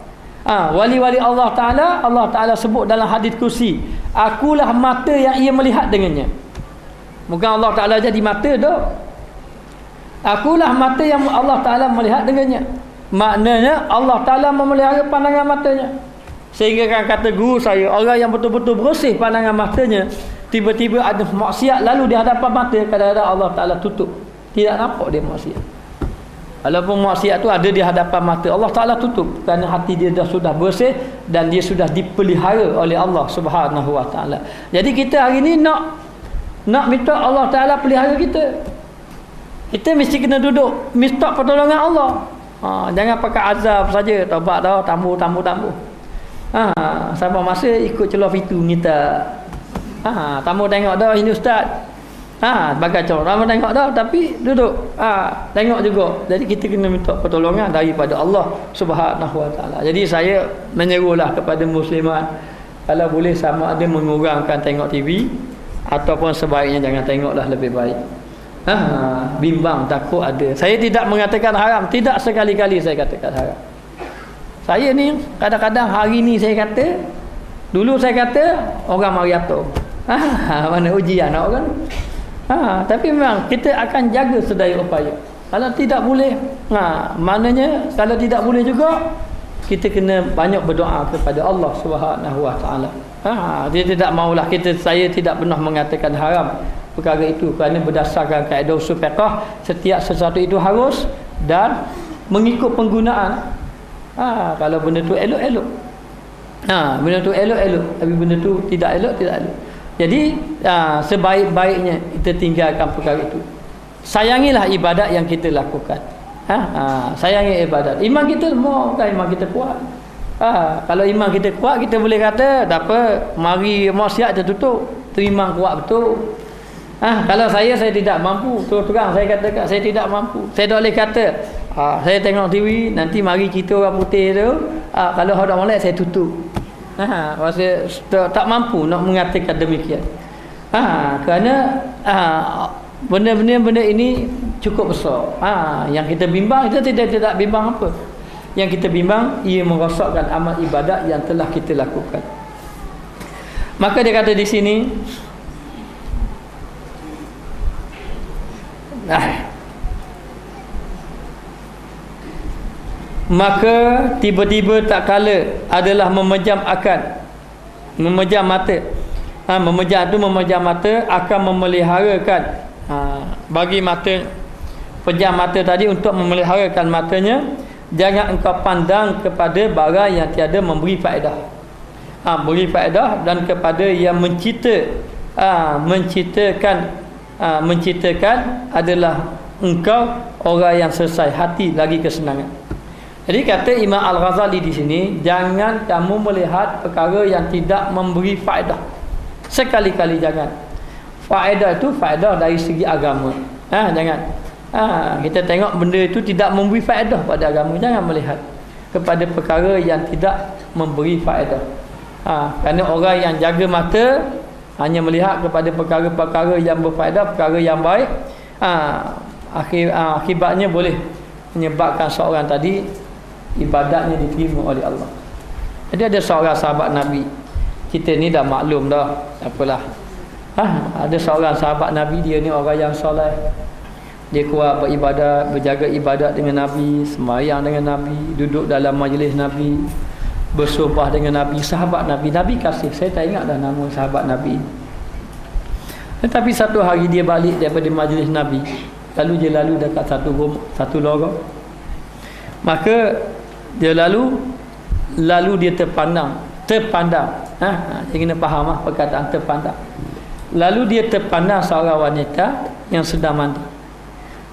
wali-wali Allah Ta'ala sebut dalam hadis kursi, akulah mata yang ia melihat dengannya. Bukan Allah Ta'ala jadi mata dah. Akulah mata yang Allah Ta'ala melihat dengannya. Maknanya Allah Ta'ala memelihara pandangan matanya. Sehingga kan kata guru saya, orang yang betul-betul bersih pandangan matanya, tiba-tiba ada maksiat lalu di hadapan mata, kadang-kadang Allah Ta'ala tutup, tidak nampak dia maksiat. Walaupun maksiat tu ada di hadapan mata, Allah Ta'ala tutup, kerana hati dia sudah bersih dan dia sudah dipelihara oleh Allah Subhanahu Wa Ta'ala. Jadi kita hari ni nak minta Allah Ta'ala pelihara kita, kita mesti kena duduk minta pertolongan Allah. Jangan pakai azab saja, taubat dah, tambah. Sampai masa ikut celah fitu kita. Tamu tengok dah ini ustaz. Bagai celah tamu tengok dah, tapi duduk tengok juga. Jadi kita kena minta pertolongan daripada Allah Subhanahu Wa Ta'ala. Jadi saya menyerulah kepada muslimat, kalau boleh sama ada mengurangkan tengok TV, ataupun sebaiknya jangan tengoklah, lebih baik. Bimbang, takut ada. Saya tidak mengatakan haram, tidak sekali-kali saya katakan haram. Saya ni kadang-kadang hari ni saya kata, dulu saya kata orang mari atur. Mana ujian orang. Tapi memang kita akan jaga sedaya upaya. Kalau tidak boleh, maknanya kalau tidak boleh juga, kita kena banyak berdoa kepada Allah Subhanahu Wa Ta'ala. Dia tidak maulah saya tidak pernah mengatakan haram perkara itu, kerana berdasarkan kaedah usul fiqh, setiap sesuatu itu harus dan mengikut penggunaan. Kalau benda tu elok-elok, benda tu elok-elok, tapi benda tu tidak elok. Jadi sebaik-baiknya kita tinggalkan perkara itu. Sayangilah ibadat yang kita lakukan. Sayangi ibadat. Iman kita lemah, kan iman kita kuat. Kalau iman kita kuat, kita boleh kata tak apa, mari maksiat tertutup, tu iman kuat betul. Kalau saya tidak mampu, terang saya katakan saya tidak mampu. Saya tak boleh kata saya tengok TV, nanti mari cerita orang putih tu, kalau orang molek saya tutup. Rasa tak mampu nak mengatakan demikian. Kerana benda ini cukup besar. Yang kita bimbang, kita tidak bimbang apa. Yang kita bimbang, ia merosakkan amal ibadat yang telah kita lakukan. Maka dia kata di sini, maka tiba-tiba tak kala adalah memejam mata. Memejam mata akan memeliharakan bagi mata, pejam mata tadi untuk memeliharakan matanya. Jangan engkau pandang kepada barang yang tiada memberi faedah. Beri faedah, dan kepada yang menciptakan adalah engkau orang yang selesai hati lagi kesenangan. Jadi kata Imam Al-Ghazali di sini, jangan kamu melihat perkara yang tidak memberi faedah. Sekali-kali jangan. Faedah itu faedah dari segi agama. Jangan. Kita tengok benda itu tidak memberi faedah pada agama, jangan melihat kepada perkara yang tidak memberi faedah. Kerana orang yang jaga mata hanya melihat kepada perkara-perkara yang berfaedah, perkara yang baik, akibatnya boleh menyebabkan seorang tadi ibadatnya diterima oleh Allah. Jadi ada seorang sahabat Nabi, kita ni dah maklum dah, apalah. Ada seorang sahabat Nabi, dia ni orang yang soleh. Dia kuat beribadat, berjaga ibadat dengan Nabi, sembahyang dengan Nabi, duduk dalam majlis Nabi, bersumpah dengan Nabi, sahabat Nabi. Nabi kasih, saya tak ingat dah nama sahabat Nabi. Tetapi satu hari dia balik daripada majlis Nabi, lalu dia lalu dekat satu lorong. Maka dia lalu dia terpandang. Dia kena faham perkataan terpandang. Lalu dia terpandang seorang wanita yang sedang mandi.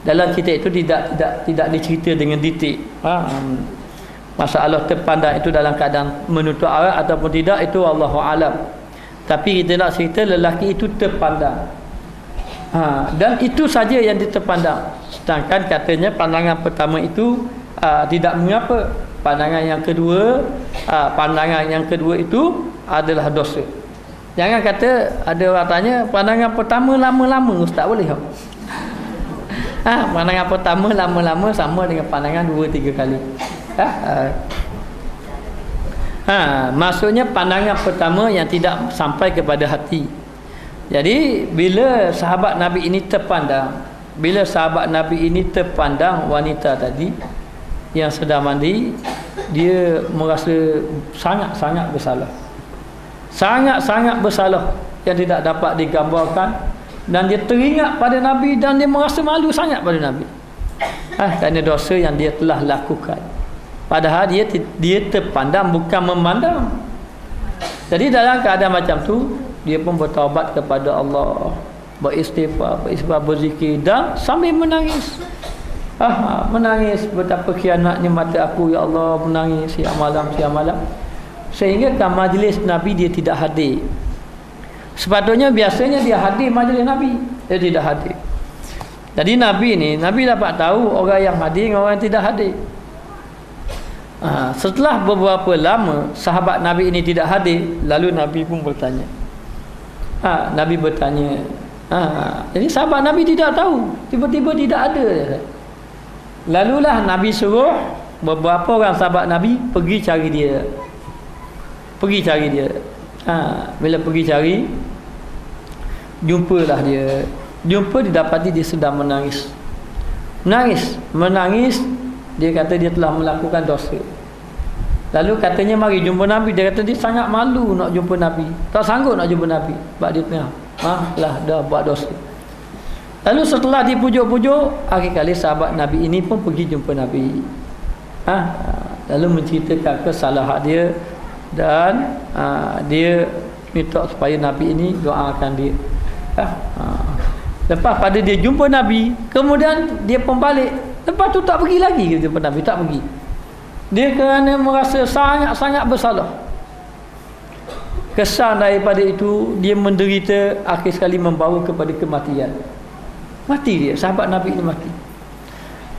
Dalam kitab itu tidak dicerita dengan detail. Masalah terpandang itu dalam keadaan menutup aurat ataupun tidak, itu Allahu alam. Tapi kita nak cerita lelaki itu terpandang. Dan itu saja yang terpandang. Sedangkan katanya pandangan pertama itu tidak mengapa. Pandangan yang kedua itu adalah dosa. Jangan kata ada orang tanya pandangan pertama lama-lama, ustaz boleh tak? Pandangan pertama lama-lama sama dengan pandangan 2-3 kali. Maksudnya pandangan pertama yang tidak sampai kepada hati. Jadi bila sahabat Nabi ini terpandang wanita tadi yang sedang mandi, dia merasa sangat-sangat bersalah. Sangat-sangat bersalah yang tidak dapat digambarkan, dan dia teringat pada Nabi dan dia merasa malu sangat pada Nabi. Kerana dosa yang dia telah lakukan. Padahal dia terpandang, bukan memandang. Jadi dalam keadaan macam tu, dia pun bertaubat kepada Allah, beristighfar, berzikir, dan sambil menangis. Menangis, betapa khianatnya mata aku, ya Allah, menangis siang malam. Sehingga kan majlis Nabi dia tidak hadir. Sepatutnya biasanya dia hadir majlis Nabi, dia tidak hadir. Jadi Nabi dapat tahu orang yang hadir dengan orang yang tidak hadir. Setelah beberapa lama sahabat Nabi ini tidak hadir, lalu Nabi pun bertanya. Jadi sahabat Nabi tidak tahu, tiba-tiba tidak ada. Lalulah Nabi suruh beberapa orang sahabat Nabi pergi cari dia. Bila pergi cari, jumpalah dia. Didapati dia sedang menangis. Dia kata dia telah melakukan dosa. Lalu katanya mari jumpa Nabi. Dia kata dia sangat malu nak jumpa Nabi, tak sanggup nak jumpa Nabi sebab dia tengah dah buat dosa. Lalu setelah dipujuk-pujuk, akhir kali sahabat Nabi ini pun pergi jumpa Nabi. Lalu menceritakan kesalahan dia, dan dia minta supaya Nabi ini doakan dia. Lepas pada dia jumpa Nabi, kemudian dia pun balik. Lepas tu tak pergi lagi ke jumpa Nabi, tak pergi. Dia kerana merasa sangat-sangat bersalah. Kesan daripada itu, dia menderita, akhir sekali membawa kepada kematian. Mati dia, sahabat Nabi ini mati.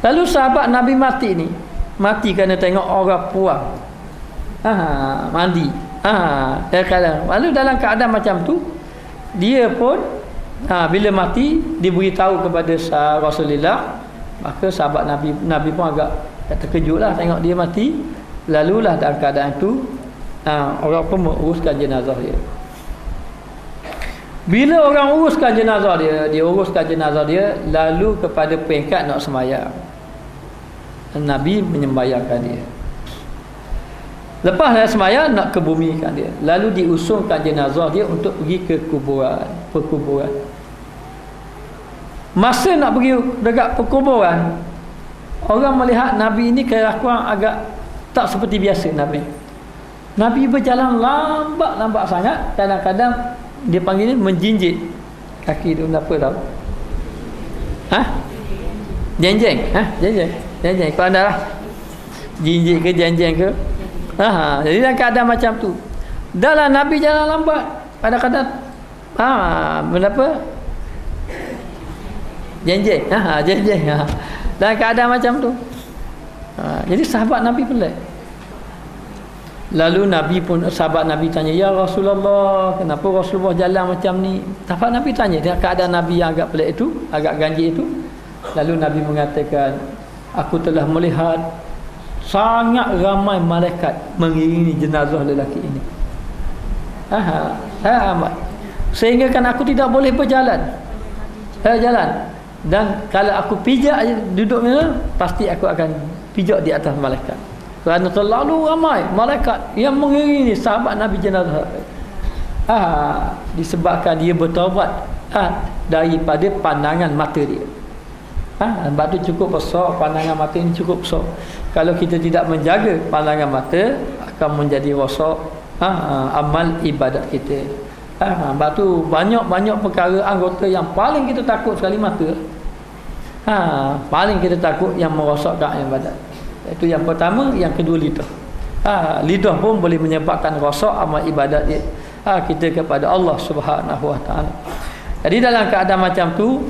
Lalu sahabat Nabi mati kerana tengok orang puang mandi. Lalu dalam keadaan macam tu, dia pun bila mati diberitahu kepada Rasulullah. Maka sahabat Nabi pun agak terkejutlah tengok dia mati. Lalulah dalam keadaan itu orang pun menguruskan jenazah dia. Bila orang uruskan jenazah dia, lalu kepada peringkat nak sembahyang, Nabi menyembayangkan dia. Lepas dia sembahyang, nak kebumikan dia. Lalu diusungkan jenazah dia untuk pergi ke perkuburan. Masa nak pergi dekat perkuburan, orang melihat Nabi ini kelakuan agak tak seperti biasa. Nabi berjalan lambat sangat. Kadang-kadang dia panggil ni menjinjit kaki tu. Kenapa tahu? Jenjeng. Jenjeng. Kau anda lah jinjit ke jenjeng ke? Jadi dalam keadaan macam tu, dalam Nabi jalan lambat. Kadang-kadang kenapa? Jenjeng. Dalam keadaan macam tu. Jadi sahabat Nabi pelik. Lalu sahabat Nabi tanya, ya Rasulullah, kenapa Rasulullah jalan macam ni? Sahabat Nabi tanya, dengan keadaan Nabi yang agak pelik itu, agak ganjil itu. Lalu Nabi mengatakan, aku telah melihat sangat ramai malaikat mengiringi jenazah lelaki ini. Amat. Sehingga kan aku tidak boleh berjalan. Jalan. Dan kalau aku pijak duduk ni, pasti aku akan pijak di atas malaikat. Kerana terlalu ramai malaikat yang mengiringi sahabat Nabi jenazah. Disebabkan dia bertaubat daripada pandangan mata dia. Sebab tu cukup besar pandangan mata ini, cukup besar. Kalau kita tidak menjaga pandangan mata, akan menjadi rosak amal ibadat kita. Sebab tu banyak perkara anggota yang paling kita takut sekali mata. Paling kita takut yang merosakkan ibadat. Itu yang pertama. Yang kedua, lidah. Lidah pun boleh menyebabkan rosak amal ibadat kita kepada Allah Subhanahu Wa Taala. Jadi dalam keadaan macam tu,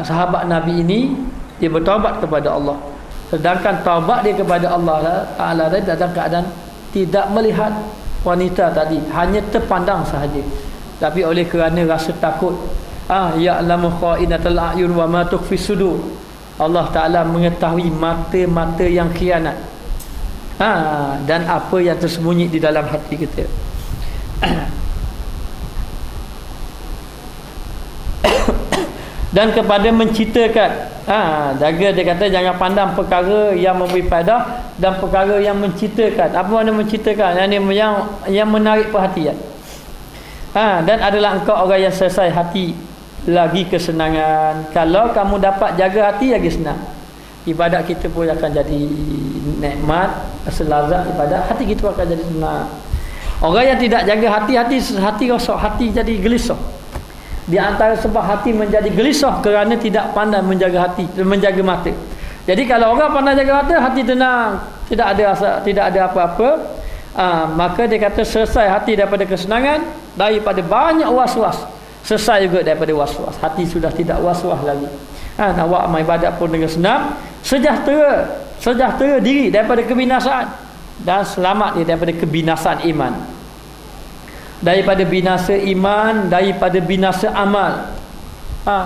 sahabat Nabi ini dia bertaubat kepada Allah. Sedangkan taubat dia kepada Allah Taala dalam keadaan tidak melihat wanita tadi, hanya terpandang sahaja. Tapi oleh kerana rasa takut, ya'lamu kha'inatal a'yun wa ma tukhfi sudur, Allah Taala mengetahui mata-mata yang khianat, dan apa yang tersembunyi di dalam hati kita. Dan kepada menciptakan, jaga, dia kata jangan pandang perkara yang memberi faedah dan perkara yang menciptakan. Apa makna menciptakan? Yang menarik perhatian. Dan adalah engkau orang yang selesai hati lagi kesenangan. Kalau kamu dapat jaga hati, lagi senang. Ibadat kita pun akan jadi nikmat, selazat ibadat, hati kita akan jadi senang. Orang yang tidak jaga hati rosak, hati jadi gelisah. Di antara sebab hati menjadi gelisah kerana tidak pandai menjaga hati, menjaga mata. Jadi kalau orang pandai jaga mata, hati tenang, tidak ada apa-apa, maka dia kata selesai hati daripada kesenangan, daripada banyak was-was, selesai juga daripada was-was. Hati sudah tidak was-was lagi. Nak buat amal ibadat pun dengan senang, sejahtera diri daripada kebinasaan, dan selamat dia daripada kebinasaan iman. Daripada binasa iman, daripada binasa amal.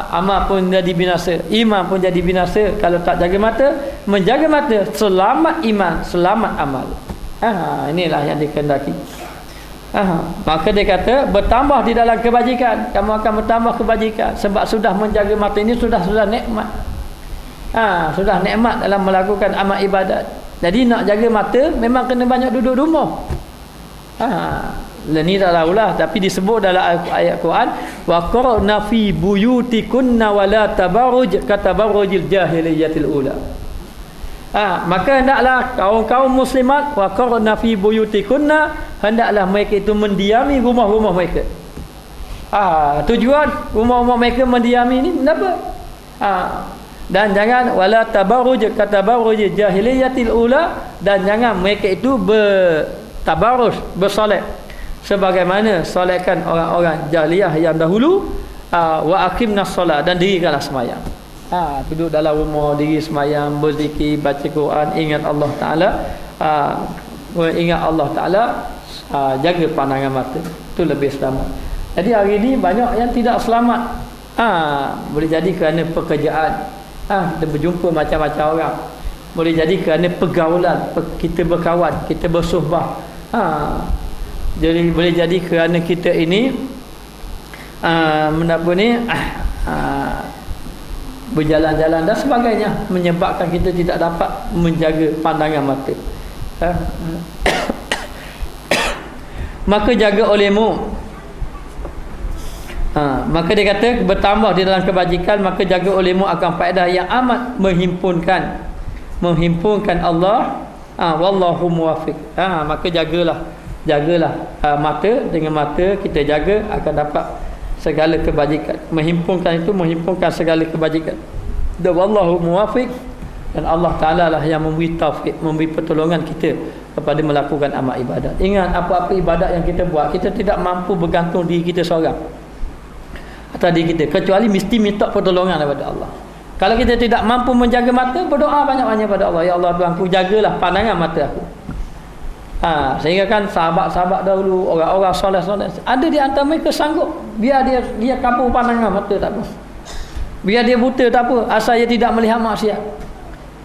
Amal pun jadi binasa, iman pun jadi binasa kalau tak jaga mata. Menjaga mata, selamat iman, selamat amal. Inilah yang dikehendaki. Maka dia kata bertambah di dalam kebajikan, kamu akan bertambah kebajikan sebab sudah menjaga mata ini, sudah nikmat. Sudah nikmat dalam melakukan amal ibadat. Jadi nak jaga mata memang kena banyak duduk rumah. Ini tak tahulah, tapi disebut dalam ayat Quran, wa qarna fi buyutikunna wa la tabarruj katabarrujil jahiliyatil ula. Maka hendaklah kaum muslimat wa qarna fi buyutikunna, hendaklah mereka itu mendiami rumah-rumah mereka. Tujuan rumah-rumah mereka mendiami ini kenapa? Dan jangan wala tabarruj katabarrujil jahiliyatil ula, dan jangan mereka itu bertabarruj, bersolat sebagaimana solatkan orang-orang jahiliyah yang dahulu. Wa aqimnas solat, dan dirikanlah sembahyang. Duduk dalam rumah, diri sembahyang, berzikir, baca Quran, ingat Allah Taala, jaga pandangan mata, itu lebih selamat. Jadi hari ini banyak yang tidak selamat. Boleh jadi kerana pekerjaan, kita berjumpa macam-macam orang. Boleh jadi kerana pergaulan, kita berkawan, kita bersuhbah. Jadi boleh jadi kerana kita ini berjalan-jalan dan sebagainya, menyebabkan kita tidak dapat menjaga pandangan mata. Maka jaga olehmu. Maka dia kata bertambah di dalam kebajikan, maka jaga olehmu akan faedah yang amat menghimpunkan Allah. Wallahu muwaffiq. Maka jagalah mata. Dengan mata kita jaga akan dapat segala kebajikan. Menghimpunkan segala kebajikan. Dan wallahu muwaffiq, dan Allah Taala lah yang memberi taufik, memberi pertolongan kita kepada melakukan amal ibadat. Ingat, apa-apa ibadat yang kita buat, kita tidak mampu bergantung diri kita seorang atas diri kita, kecuali mesti minta pertolongan daripada Allah. Kalau kita tidak mampu menjaga mata, berdoa banyak-banyak pada Allah, ya Allah Tuhanku, jagalah pandangan mata aku. Sehingga kan sahabat-sahabat dahulu, orang-orang soleh, ada di antara mereka sanggup biar dia kabur pandangan mata, tak apa. Biar dia buta, tak apa, asal dia tidak melihat maksiat.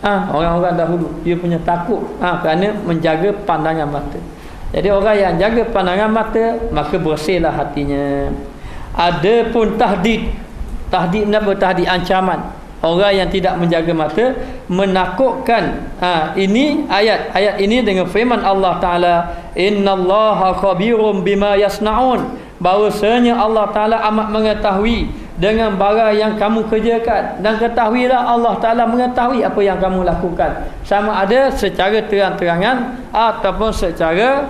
Orang-orang dahulu dia punya takut kerana menjaga pandangan mata. Jadi orang yang jaga pandangan mata, maka bersihlah hatinya. Ada pun tahdid apa? Tahdid ancaman. Orang yang tidak menjaga mata menakutkan. Ini ayat ini dengan firman Allah Taala, innallaha khabirum bima yasnaun, bahwasanya Allah Taala amat mengetahui dengan barang yang kamu kerjakan, dan ketahuilah Allah Taala mengetahui apa yang kamu lakukan, sama ada secara terang-terangan ataupun secara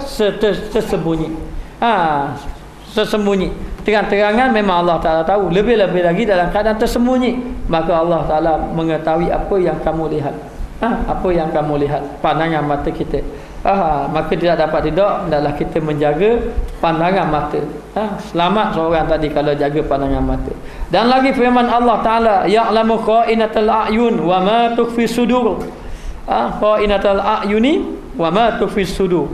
tersembunyi. Tersembunyi, terang-terangan memang Allah Taala tahu, lebih-lebih lagi dalam keadaan tersembunyi, maka Allah Taala mengetahui apa yang kamu lihat. Apa yang kamu lihat, pandangan mata kita. Maka tidak hendaklah kita menjaga pandangan mata. Selamat seorang tadi kalau jaga pandangan mata. Dan lagi firman Allah Taala, ya'lamu kha'inatal a'yun wa ma tukhfi sudur. Kha'inatal a'yuni wa ma tukhfi sudur.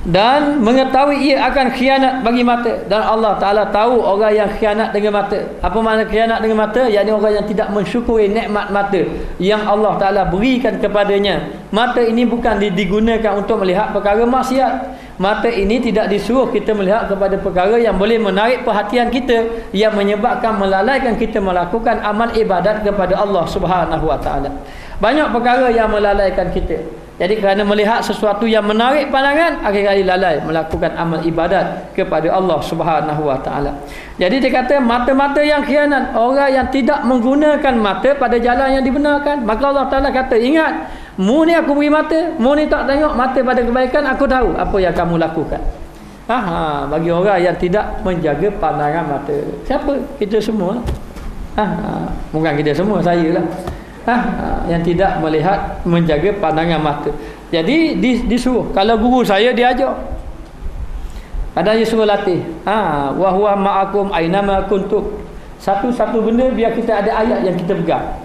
Dan mengetahui ia akan khianat bagi mata, dan Allah Ta'ala tahu orang yang khianat dengan mata. Apa makna khianat dengan mata? Yakni orang yang tidak mensyukuri nikmat mata yang Allah Ta'ala berikan kepadanya. Mata ini bukan digunakan untuk melihat perkara maksiat. Mata ini tidak disuruh kita melihat kepada perkara yang boleh menarik perhatian kita, yang menyebabkan melalaikan kita melakukan amal ibadat kepada Allah Subhanahu Wa Ta'ala. Banyak perkara yang melalaikan kita. Jadi kerana melihat sesuatu yang menarik pandangan, akhir-akhir lalai melakukan amal ibadat kepada Allah Subhanahu Wa Taala. Jadi dia kata mata-mata yang khianat, orang yang tidak menggunakan mata pada jalan yang dibenarkan. Maka Allah Taala kata, ingat, mu ni aku beri mata, mu ni tak tengok mata pada kebaikan, aku tahu apa yang kamu lakukan. Bagi orang yang tidak menjaga pandangan mata. Siapa? Kita semua. Bukan kita semua, saya lah. Yang tidak melihat, menjaga pandangan mata. Jadi disuruh, kalau guru saya dia ajar, ada dia suruh latih, wa huwa ma'akum ainama kuntum. Satu-satu benda biar kita ada ayat yang kita pegang.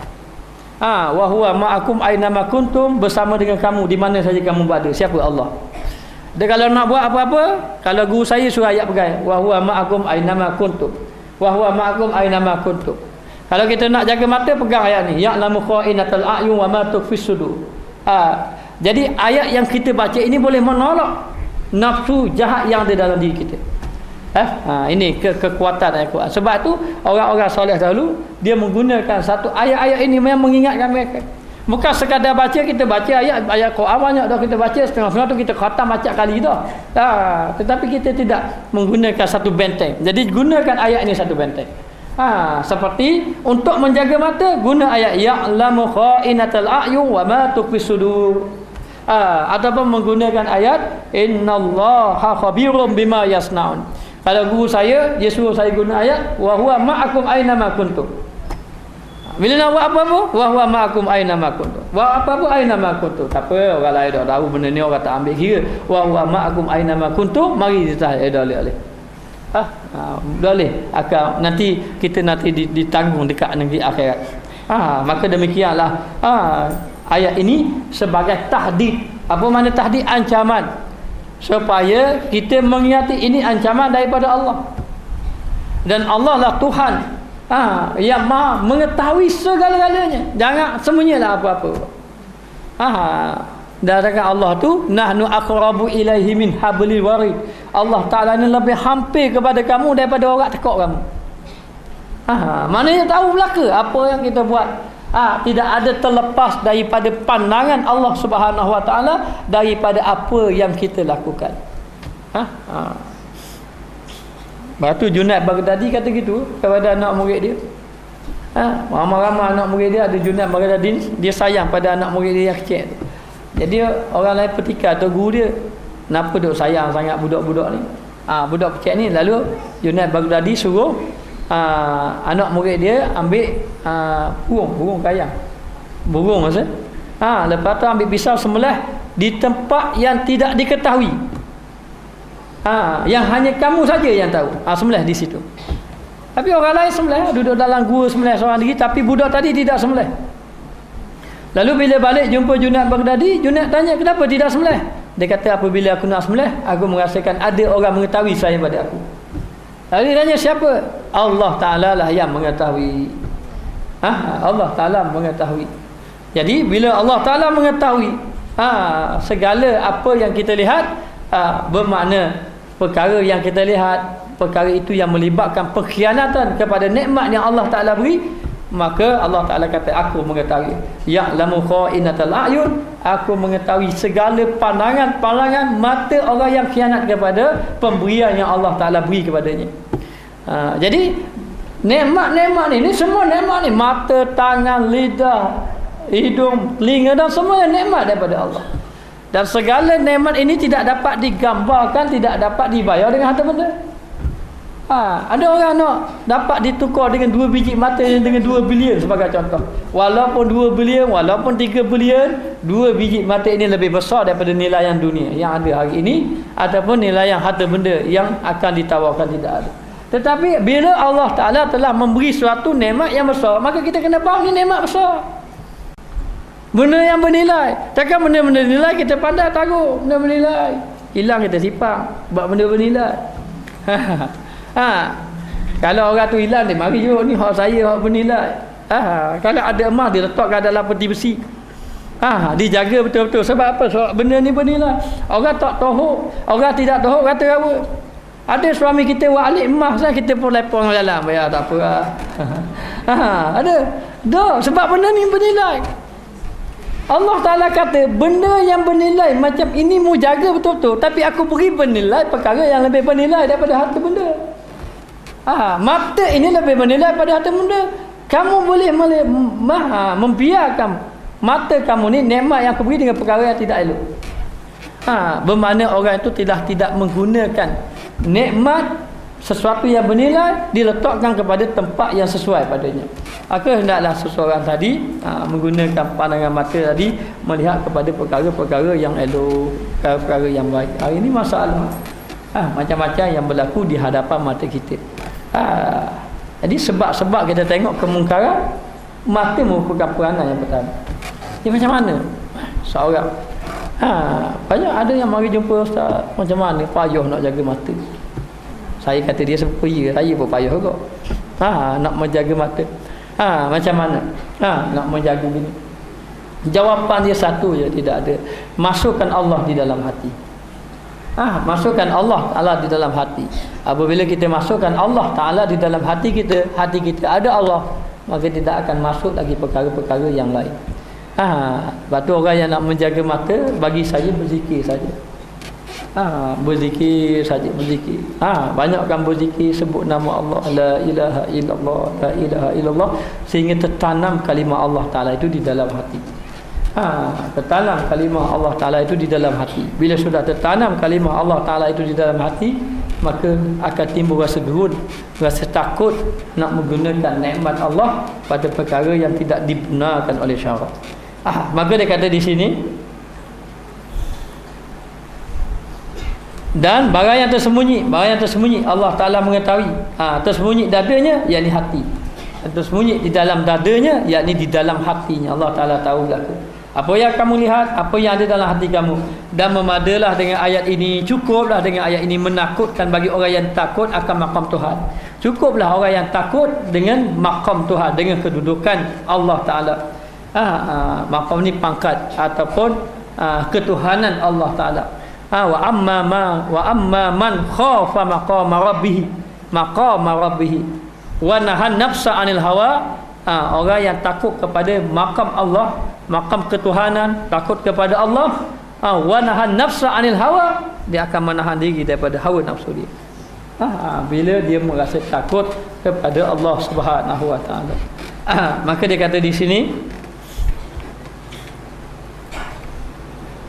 Wa huwa ma'akum ainama kuntum, bersama dengan kamu di mana saja kamu berada. Siapa? Allah. Dia kalau nak buat apa-apa, kalau guru saya suruh ayat pegang, wa huwa ma'akum ainama kuntum, wa huwa ma'akum ainama kuntum. Kalau kita nak jaga mata, pegang ayat ni, ya'lamu kha'inatal a'yun wa ma tukhfi sudur. Jadi ayat yang kita baca ini boleh menolak nafsu jahat yang ada dalam diri kita. Ini kekuatan ayat Quran. Sebab tu orang-orang soleh dahulu dia menggunakan satu ayat-ayat ini memang mengingatkan mereka. Bukan sekadar baca, kita baca ayat Quran banyak dah kita baca, setengah-setengah tu kita khatam macam kali dah. Tetapi kita tidak menggunakan satu benteng. Jadi gunakan ayat ini satu benteng. Seperti untuk menjaga mata, guna ayat ya'lamu kha'inatal a'yun wa ma tukhfi sudur. Ataupun menggunakan ayat innallaha khabirum bima yasnaun. Kalau guru saya, dia suruh saya guna ayat wa huwa ma'akum aina ma kuntum. Bila nak buat apa-apa, wa huwa ma'akum aina ma kuntum. Buat apa-apa aina ma kuntum. Tak apa, orang lain dah tahu benda ni, orang tak ambil kira. Wa huwa ma'akum aina ma kuntum, mari kita boleh. Boleh akan nanti kita ditanggung dekat negeri akhirat. Maka demikianlah ayat ini sebagai tahdid. Apa makna tahdid? Ancaman, supaya kita mengingati ini ancaman daripada Allah, dan Allah lah Tuhan yang maha mengetahui segala-galanya. Jangan sembunyilah apa-apa. Dan Allah tu nahnu aqrabu ilaihi min hablil warid. Allah Taala ni lebih hampir kepada kamu daripada orang tekuk kamu. Maknanya tahu belaka apa yang kita buat. Tidak ada terlepas daripada pandangan Allah Subhanahu Wa Taala, daripada apa yang kita lakukan. Batu Junaid Baghdadi kata gitu kepada anak murid dia. Ramai-ramai anak murid dia ada Junaid Baghdadi, dia sayang pada anak murid dia yang kecil. Jadi orang lain petikai atau guru dia, kenapa duk sayang sangat budak-budak ni? Budak kecil ni. Lalu Junaid Baghdadi suruh anak murid dia ambil burung kayang. Burung maksud. Lepas tu ambil pisau sembelih di tempat yang tidak diketahui. Yang hanya kamu saja yang tahu. Sembelih di situ. Tapi orang lain sembelih, duduk dalam gua sembelih seorang diri, tapi budak tadi tidak sembelih. Lalu bila balik jumpa Junaid Baghdadi, Junaid tanya, kenapa tidak sembelih? Dia kata, apabila aku nak sembelih, aku merasakan ada orang mengetahui saya pada aku. Lalu dia tanya, siapa? Allah Ta'ala lah yang mengetahui. Allah Ta'ala mengetahui. Jadi bila Allah Ta'ala mengetahui segala apa yang kita lihat, bermakna perkara yang kita lihat, perkara itu yang melibatkan pengkhianatan kepada nikmat yang Allah Ta'ala beri, maka Allah Ta'ala kata aku mengetahui. Ya'lamu kha'inatal a'yun, aku mengetahui segala pandangan mata orang yang khianat kepada pemberian yang Allah Ta'ala beri kepadanya. Jadi nikmat-nikmat ni semua nikmat ni, mata, tangan, lidah, hidung, telinga dan semua nikmat daripada Allah. Dan segala nikmat ini tidak dapat digambarkan, tidak dapat dibayar dengan harta benda. Ada orang nak dapat ditukar dengan 2 biji mata dengan 2 bilion sebagai contoh. Walaupun 2 bilion, walaupun 3 bilion, 2 biji mata ini lebih besar daripada nilai yang dunia yang ada hari ini, ataupun nilai yang harta benda yang akan ditawarkan tidak ada. Tetapi bila Allah Ta'ala telah memberi suatu nikmat yang besar, maka kita kena faham ni nikmat besar, benda yang bernilai. Takkan benda-benda nilai kita pandai taruh, benda bernilai hilang kita simpan buat benda bernilai. Kalau orang tu hilang dia mari je, ni hak saya, hak bernilai. Kalau ada emas dia letakkan dalam peti besi, dijaga betul-betul. Sebab apa? Sebab benda ni bernilai. Orang tak tahu, orang tidak tahu kata apa. Ada suami kita buat alik emas lah, kita pun lepong dalam, ya tak apa lah. Ada dah, sebab benda ni bernilai. Allah Ta'ala kata benda yang bernilai macam ini mu jaga betul-betul, tapi aku beri bernilai perkara yang lebih bernilai daripada harta benda. Mata ini lebih bernilai pada harta benda. Kamu boleh membiarkan mata kamu ni nikmat yang aku beri dengan perkara yang tidak elok. Bermakna orang itu tidak menggunakan nikmat sesuatu yang bernilai, diletakkan kepada tempat yang sesuai padanya. Maka hendaklah seseorang tadi menggunakan pandangan mata tadi melihat kepada perkara-perkara yang elok, perkara-perkara yang baik. Hari ini masalah macam-macam yang berlaku di hadapan mata kita. Jadi sebab-sebab kita tengok kemungkaran, mata merupakan peranan yang pertama. Dia macam mana seorang banyak ada yang mari jumpa ustaz, macam mana payah nak jaga mata. Saya kata dia seperti saya pun payah juga. Nak menjaga mata. Macam mana? Nak menjaga gini. Jawapan dia satu je, tidak ada. Masukkan Allah di dalam hati. Masukkan Allah Ta'ala di dalam hati. Apabila kita masukkan Allah Ta'ala di dalam hati kita ada Allah, maka tidak akan masuk lagi perkara-perkara yang lain. Lepas tu orang yang nak menjaga mata, bagi saya berzikir saja. Berzikir saja, berzikir. Banyakkan berzikir, sebut nama Allah, la ilaha illallah, la ilaha illallah, sehingga tertanam kalimah Allah Ta'ala itu di dalam hati. Tertanam kalimah Allah Ta'ala itu di dalam hati. Bila sudah tertanam kalimah Allah Ta'ala itu di dalam hati, maka akan timbul rasa gerun, rasa takut nak menggunakan nikmat Allah pada perkara yang tidak dibenarkan oleh syarak. Maka dia kata di sini, dan barang yang tersembunyi Allah Ta'ala mengetahui. Tersembunyi dadanya, yakni hati. Tersembunyi di dalam dadanya, yakni di dalam hatinya. Allah Ta'ala tahu belaka. Apa yang kamu lihat, apa yang ada dalam hati kamu. Dan memadalah dengan ayat ini, cukuplah dengan ayat ini menakutkan bagi orang yang takut akan makam Tuhan. Cukuplah orang yang takut dengan makam Tuhan, dengan kedudukan Allah Ta'ala. Makam ni pangkat ataupun ketuhanan Allah Ta'ala. Wa amma man khafa maqama rabbih wa nahan nafsa 'anil hawa. Orang yang takut kepada makam Allah, makam ketuhanan, takut kepada Allah, wa nahan nafsa 'anil hawa, dia akan menahan diri daripada hawa nafsu dia. Bila dia merasa takut kepada Allah Subhanahu wa taala. Maka dia kata di sini,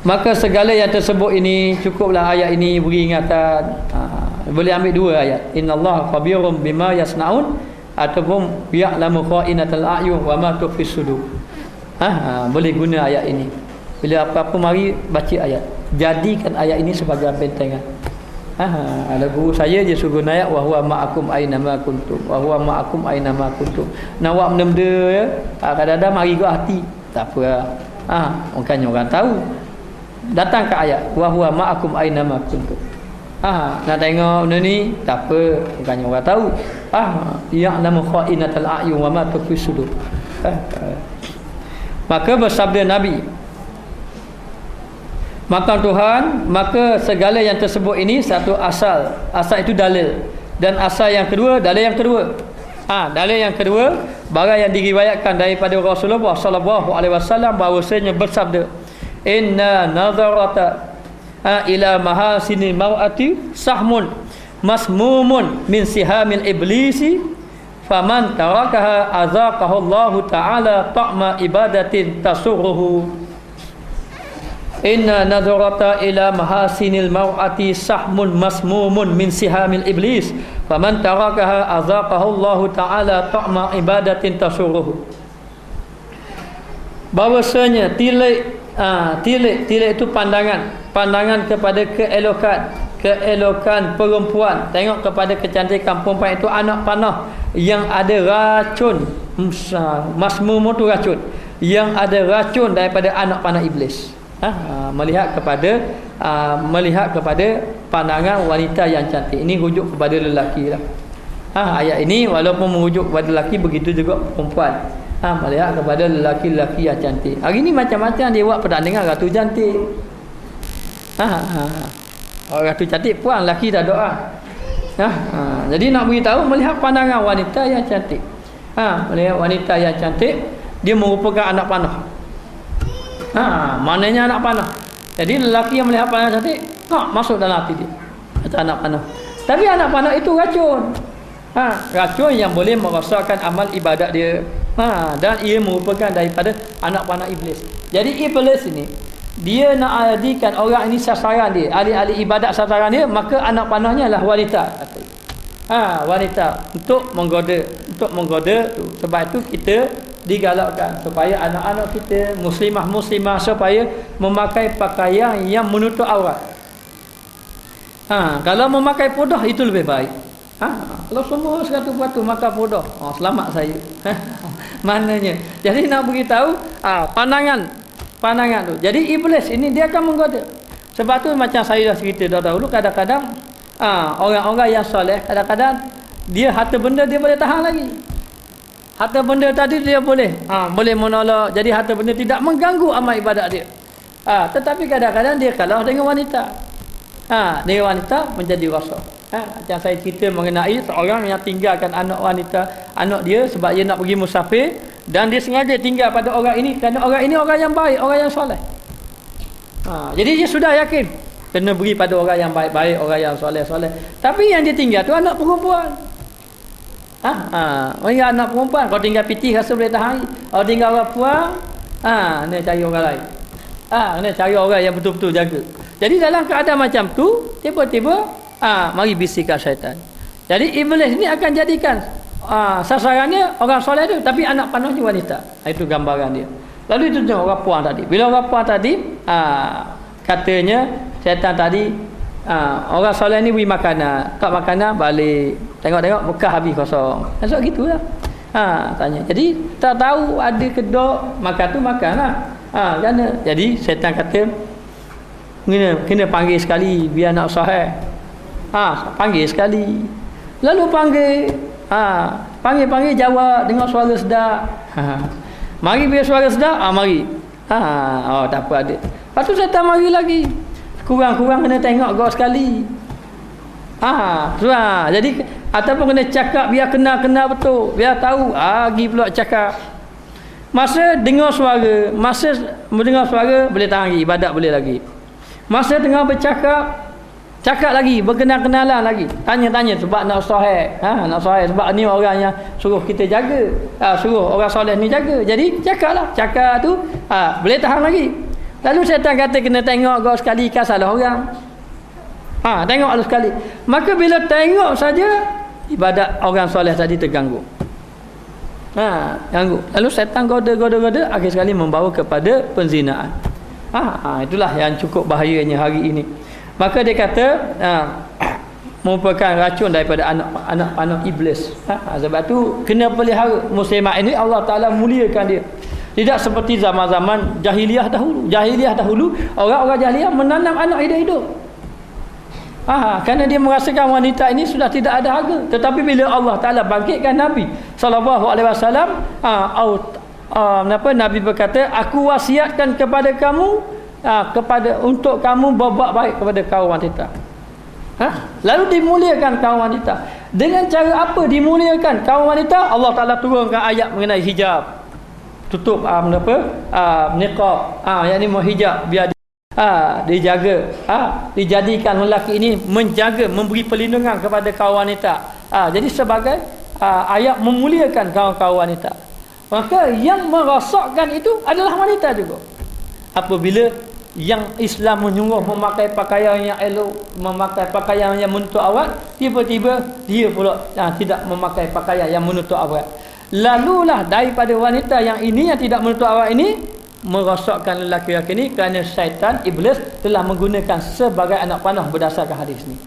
maka segala yang tersebut ini, cukuplah ayat ini beri ingatan. Boleh ambil 2 ayat, innallaha khabirum bima yasnaun, ataupun ya'lamu kha'inatal a'yun wa ma tukhfis sudur. Boleh guna ayat ini. Bila apa-apa mari baca ayat, jadikan ayat ini sebagai bentengan. Ada guru saya dia suruh ayat wa huwa ma'akum aina ma kuntum, wa huwa ma'akum aina ma kuntum. Nawak benda-benda ya, kadang-kadang mari ke hati, tak apa. Makanya orang tahu. Datang ke ayat wa huwa ma'akum aina ma kuntum. Nak tengok benda ni, tak apa, bukannya orang tahu. Ya'lamu kha'inatal a'yun wa ma tukhfis sudur. Maka bersabda Nabi, maka Tuhan, maka segala yang tersebut ini satu asal. Asal itu dalil. Dan asal yang kedua, dalil yang kedua. Dalil yang kedua, barang yang diriwayatkan daripada Rasulullah sallallahu alaihi wasallam bahawasanya bersabda, inna nadharata ila mahasinil mar'ati sahmun masmumun min sihamil iblisi faman tarakaha azaqahu Allah taala ta'ma ibadatin tasurruhu. Inna nadharata ila mahasinil mar'ati sahmun masmumun min sihamil iblis faman tarakaha azaqahu Allah taala ta'ma ibadatin tasurruhu. Bahwasanya tilik itu pandangan kepada keelokan perempuan, tengok kepada kecantikan perempuan itu anak panah yang ada racun, masmum itu racun, yang ada racun daripada anak panah iblis. Melihat kepada pandangan wanita yang cantik. Ini rujuk kepada lelaki lah. Ayat ini walaupun merujuk kepada lelaki, begitu juga perempuan. Melihat kepada lelaki-lelaki yang cantik. Hari ni macam-macam dia buat pertandingan ratu cantik. Ratu cantik puan, lelaki dah doa. Jadi nak beritahu melihat pandangan wanita yang cantik. Melihat wanita yang cantik, dia merupakan anak panah. Maknanya anak panah. Jadi lelaki yang melihat pandangan cantik, masuk dalam hati dia. Itu anak panah. Tapi anak panah itu racun. Racun yang boleh merosakkan amal ibadat dia. Dan ia merupakan daripada anak panah iblis. Jadi iblis ini, dia nak jadikan orang ini sasaran dia, ahli-ahli ibadat sasaran dia, maka anak panahnya lah wanita. Wanita untuk menggoda tu. Sebab itu kita digalakkan supaya anak-anak kita muslimah supaya memakai pakaian yang menutup aurat. Kalau memakai podah itu lebih baik. Kalau semua 100% makan podah, selamat saya. Maknanya. Jadi nak beritahu pandangan tu. Jadi iblis ini dia akan menggoda. Sebab tu macam saya dah cerita dahulu, kadang-kadang orang-orang yang soleh, kadang-kadang dia harta benda dia boleh tahan lagi. Harta benda tadi dia boleh menolak. Jadi harta benda tidak mengganggu amal ibadat dia. Tetapi kadang-kadang dia kalah dengan wanita. Dengan wanita menjadi rosak. Macam saya cerita mengenai seorang yang tinggalkan anak dia sebab dia nak pergi musafir, dan dia sengaja tinggal pada orang ini kerana orang ini orang yang baik, orang yang soleh. Jadi dia sudah yakin kena beri pada orang yang baik-baik, orang yang soleh-soleh. Tapi yang dia tinggal tu anak perempuan. Orang anak perempuan, kau tinggal piti rasa boleh tahan. Kalau tinggal orang puang, ni cari orang lain. Ni cari orang yang betul-betul jaga. Jadi dalam keadaan macam tu, tiba-tiba mari bisikan syaitan. Jadi iblis ni akan jadikan sasarannya orang soleh tu, tapi anak panahnya wanita. Itu gambaran dia. Lalu itu orang puang tadi. Bila orang puang tadi, katanya syaitan tadi, orang soleh ni beri makanan, tak makanan balik, tengok-tengok bekas habis kosong. Maksud gitulah. Tanya. Jadi tak tahu ada kedok, makan tu makanlah. Kerana jadi syaitan kata kena panggil sekali biar nak sahih. Panggil sekali. Lalu panggil jawab dengan suara sedap. Mari bila suara sedap, mari. Tak apa ada. Lepas tu syaitan mari lagi. Kurang-kurang kena tengok kau sekali. Jadi ataupun kena cakap biar kenal betul, biar tahu. Pergi pula cakap. Masa dengar suara boleh tahan lagi, ibadat boleh lagi. Masa tengah cakap lagi, berkenal-kenalan lagi. Tanya-tanya sebab nak sahih. Nak sahih sebab ni orang yang suruh kita jaga. Suruh orang soleh ni jaga. Jadi cakaplah. Cakap tu boleh tahan lagi. Lalu syaitan kata kena tengok kau sekali, kan salah orang. Tengok lu sekali. Maka bila tengok saja, ibadat orang soleh tadi terganggu. Ganggu. Lalu syaitan goda, akhir sekali membawa kepada penzinaan. Itulah yang cukup bahayanya hari ini. Maka dia kata merupakan racun daripada anak iblis. Sebab tu kena pelihara. Muslimat ini Allah Ta'ala muliakan dia. Tidak seperti zaman-zaman jahiliah dahulu. Orang-orang jahiliah menanam anak hidup-hidup. Kerana dia merasakan wanita ini sudah tidak ada harga. Tetapi bila Allah Ta'ala bangkitkan Nabi SAW, Kenapa Nabi berkata, aku wasiatkan kepada kamu, untuk kamu berbuat baik kepada kaum wanita. Lalu dimuliakan kaum wanita. Dengan cara apa dimuliakan kaum wanita? Allah Ta'ala turunkan ayat mengenai hijab, tutup niqab, yang ni mau hijab biar dijaga, dijadikan lelaki ini menjaga, memberi perlindungan kepada kaum wanita. Jadi sebagai ayat memuliakan kaum wanita. Maka yang merosakkan itu adalah wanita juga. Apabila yang Islam menyuruh memakai pakaian yang elok, memakai pakaian yang menutup aurat, tiba-tiba dia pula tidak memakai pakaian yang menutup aurat. Lalulah daripada wanita yang ini, yang tidak menutup aurat ini, merosakkan lelaki-lelaki ini, kerana syaitan, iblis telah menggunakan sebagai anak panah berdasarkan hadis ni.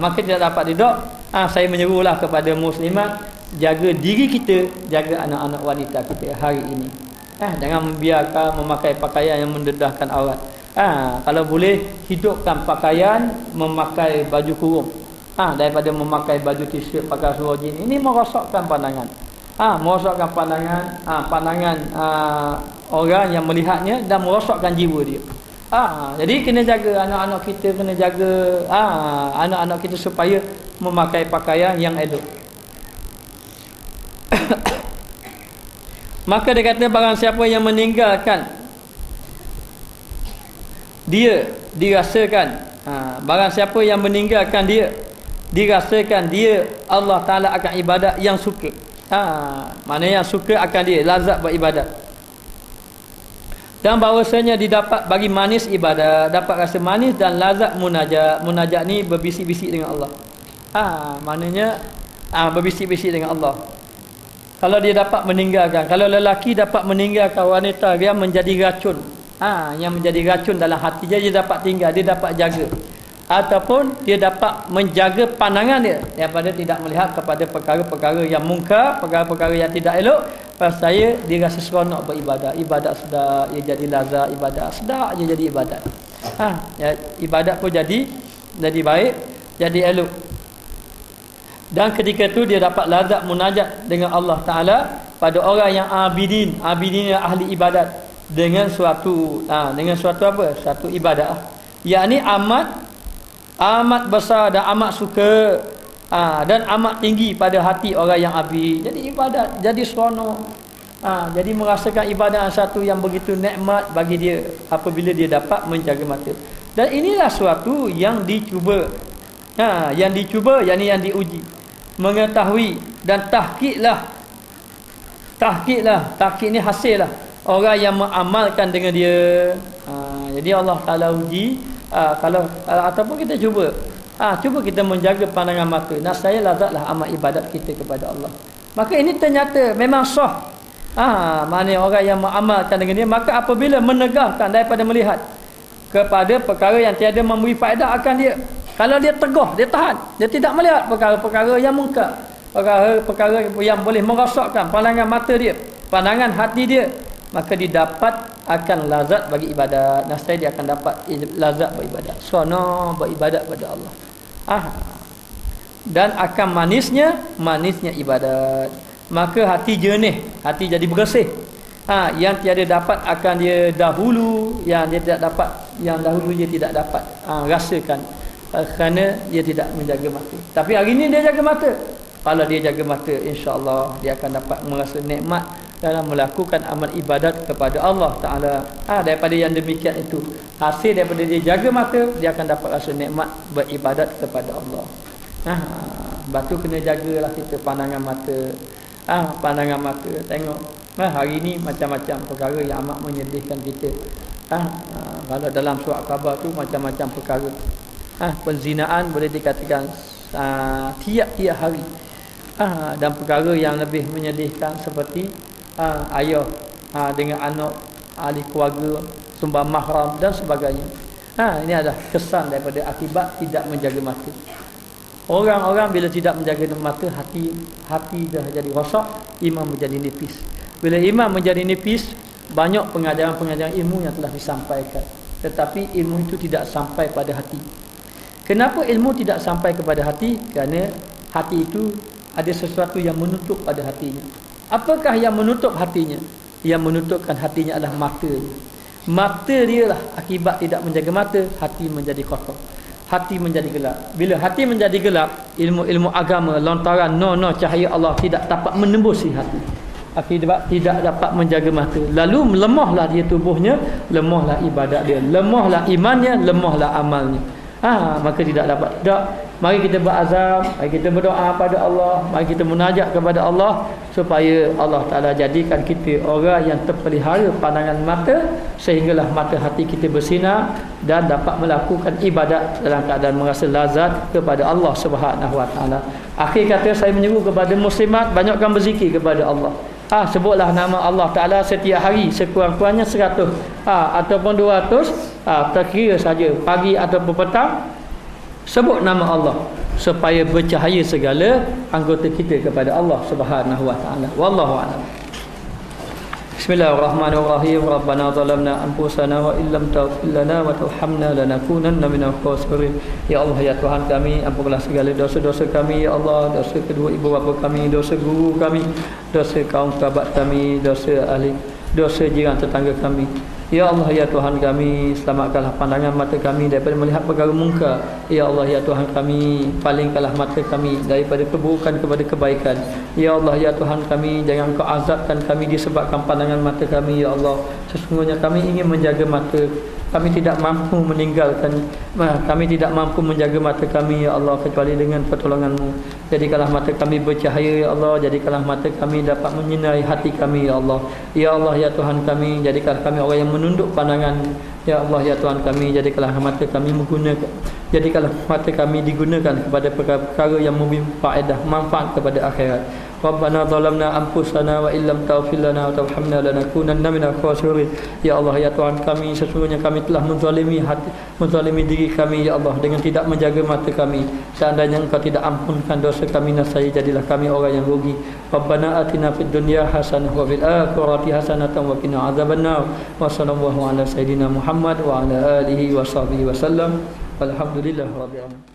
Maka tidak dapat duduk. Saya menyerulah kepada muslimat, jaga diri kita, jaga anak-anak wanita kita hari ini. Jangan membiarkan memakai pakaian yang mendedahkan aurat. Kalau boleh, hidupkan pakaian memakai baju kurung, daripada memakai baju t-shirt pakai seluar jeans. Ini merosakkan pandangan. Merosakkan pandangan orang yang melihatnya, dan merosakkan jiwa dia. Jadi kena jaga anak-anak kita, kena jaga anak-anak kita supaya memakai pakaian yang elok. Maka dia kata, barang siapa yang meninggalkan dia, dirasakan barang siapa yang meninggalkan dia, dirasakan dia, Allah Ta'ala akan ibadat yang suka. Mana yang suka akan dia, lazat beribadat. Dan bahawasanya didapat bagi manis ibadat, dapat rasa manis dan lazat munajat. Munajat ni berbisik-bisik dengan Allah. Maknanya berbisik-bisik dengan Allah. Kalau dia dapat meninggalkan, kalau lelaki dapat meninggalkan wanita dia menjadi racun, yang menjadi racun dalam hati dia dapat tinggal, dia dapat jaga. Ataupun dia dapat menjaga pandangan dia daripada tidak melihat kepada perkara-perkara yang mungkar, perkara-perkara yang tidak elok. Pasal dia rasa seronok beribadat. Ibadat sedap, ia jadi lazat. Ibadat sedap, dia jadi ibadat. Ibadat pun jadi baik, jadi elok. Dan ketika itu dia dapat lazat munajat dengan Allah Ta'ala pada orang yang abidin. Abidin yang ahli ibadat. Dengan suatu apa? Suatu ibadat. Yakni amat besar dan amat suka, dan amat tinggi pada hati orang yang abid. Jadi ibadat, jadi seronok. Jadi merasakan ibadat satu yang begitu nikmat bagi dia apabila dia dapat menjaga mata. Dan inilah suatu yang dicuba. Yang dicuba, yang diuji. Mengetahui dan tahqiq ni hasil lah orang yang mengamalkan dengan dia. Jadi Allah Ta'ala uji, kalau ataupun kita cuba kita menjaga pandangan mata, nasaya lazatlah amal ibadat kita kepada Allah. Maka ini ternyata memang sah. Mana orang yang mengamalkan dengan dia, maka apabila menegahkan daripada melihat kepada perkara yang tiada memberi faedah akan dia, kalau dia teguh, dia tahan, dia tidak melihat perkara-perkara yang mungkar, perkara-perkara yang boleh merosakkan pandangan mata dia, pandangan hati dia, maka didapat akan lazat bagi ibadat. Nasai dia akan dapat lazat beribadat, seronok beribadat pada Allah. Dan akan manisnya ibadat. Maka hati jernih, hati jadi bersih. Yang tiada dapat akan dia dahulu, yang dia tidak dapat, yang dahulu dia tidak dapat rasakan, kerana dia tidak menjaga mata. Tapi hari ini dia jaga mata. Kalau dia jaga mata, insya-Allah dia akan dapat merasa nikmat dalam melakukan amal ibadat kepada Allah Ta'ala. Daripada yang demikian itu, hasil daripada dia jaga mata, dia akan dapat rasa nikmat beribadat kepada Allah. Batu kena jagalah kita pandangan mata. Pandangan mata. Tengok hari ini macam-macam perkara yang amat menyedihkan kita. Kalau dalam surat khabar tu macam-macam perkara. Penzinaan boleh dikatakan tiap-tiap hari. Dan perkara yang lebih menyedihkan seperti ayah dengan anak, ahli keluarga, sumber mahram dan sebagainya. Ini adalah kesan daripada akibat tidak menjaga mata. Orang-orang bila tidak menjaga mata, hati dah jadi rosak, iman menjadi nipis. Bila iman menjadi nipis, banyak pengajaran-pengajaran ilmu yang telah disampaikan, tetapi ilmu itu tidak sampai pada hati. Kenapa ilmu tidak sampai kepada hati? Kerana hati itu ada sesuatu yang menutup pada hatinya. Apakah yang menutup hatinya? Yang menutupkan hatinya adalah mata. Mata dia lah akibat tidak menjaga mata, hati menjadi kotor. Hati menjadi gelap. Bila hati menjadi gelap, ilmu-ilmu agama lontaran cahaya Allah tidak dapat menembusi hati. Akibat tidak dapat menjaga mata. Lalu lemahlah dia tubuhnya, lemahlah ibadat dia, lemahlah imannya, lemahlah amalnya. Maka tidak dapat. Mari kita berazam, mari kita berdoa pada Allah, mari kita munajat kepada Allah supaya Allah Ta'ala jadikan kita orang yang terpelihara pandangan mata, sehinggalah mata hati kita bersinar dan dapat melakukan ibadat dalam keadaan merasa lazat kepada Allah Subhanahu Wa Ta'ala. Akhir kata, saya menyeru kepada muslimat, banyakkan berzikir kepada Allah. Sebutlah nama Allah Ta'ala setiap hari sekurang-kurangnya 100 ataupun 200, terkira saja pagi ataupun petang. Sebut nama Allah supaya bercahaya segala anggota kita kepada Allah Subhanahu Wa Ta'ala. Wallahu a'lam. Bismillahirrahmanirrahim. Rabbana zalamna anfusana wa illam taghfir lana wa tarhamna lanakunanna minal khasirin. Ya Allah, ya Tuhan kami, ampunilah segala dosa-dosa kami, ya Allah, dosa kedua ibu bapa kami, dosa guru kami, dosa kaum kerabat kami, dosa ahli, dosa jiran tetangga kami. Ya Allah, ya Tuhan kami, selamatkanlah pandangan mata kami daripada melihat perkara mungkar. Ya Allah, ya Tuhan kami, palingkanlah mata kami daripada keburukan kepada kebaikan. Ya Allah, ya Tuhan kami, jangan Kau azabkan kami disebabkan pandangan mata kami. Ya Allah, sesungguhnya kami ingin menjaga mata, kami tidak mampu meninggalkan, kami tidak mampu menjaga mata kami, ya Allah, kecuali dengan pertolongan-Mu. Jadikanlah mata kami bercahaya, ya Allah. Jadikanlah mata kami dapat menyinari hati kami, ya Allah. Ya Allah, ya Tuhan kami, jadikanlah kami orang yang menunduk pandangan. Ya Allah, ya Tuhan kami, jadikanlah mata kami menggunakan, jadikanlah mata kami digunakan kepada perkara-perkara yang memberi faedah, manfaat kepada akhirat. Rabbana zalamna anfusana wa illam taghfir lana wa tarhamna lanakunanna minal khasirin. Ya Allah, ya Tuhan kami, sesungguhnya kami telah menzalimi diri kami, ya Allah, dengan tidak menjaga mata kami. Seandainya Engkau tidak ampunkan dosa kami, nascaya jadilah kami orang yang rugi. Rabbana atina fid dunya hasanah wa fil akhirati hasanatan wa qina azabannar. Wa sallallahu ala sayidina Muhammad wa ala alihi wa sahbihi wasallam. Walhamdulillahirabbil alamin.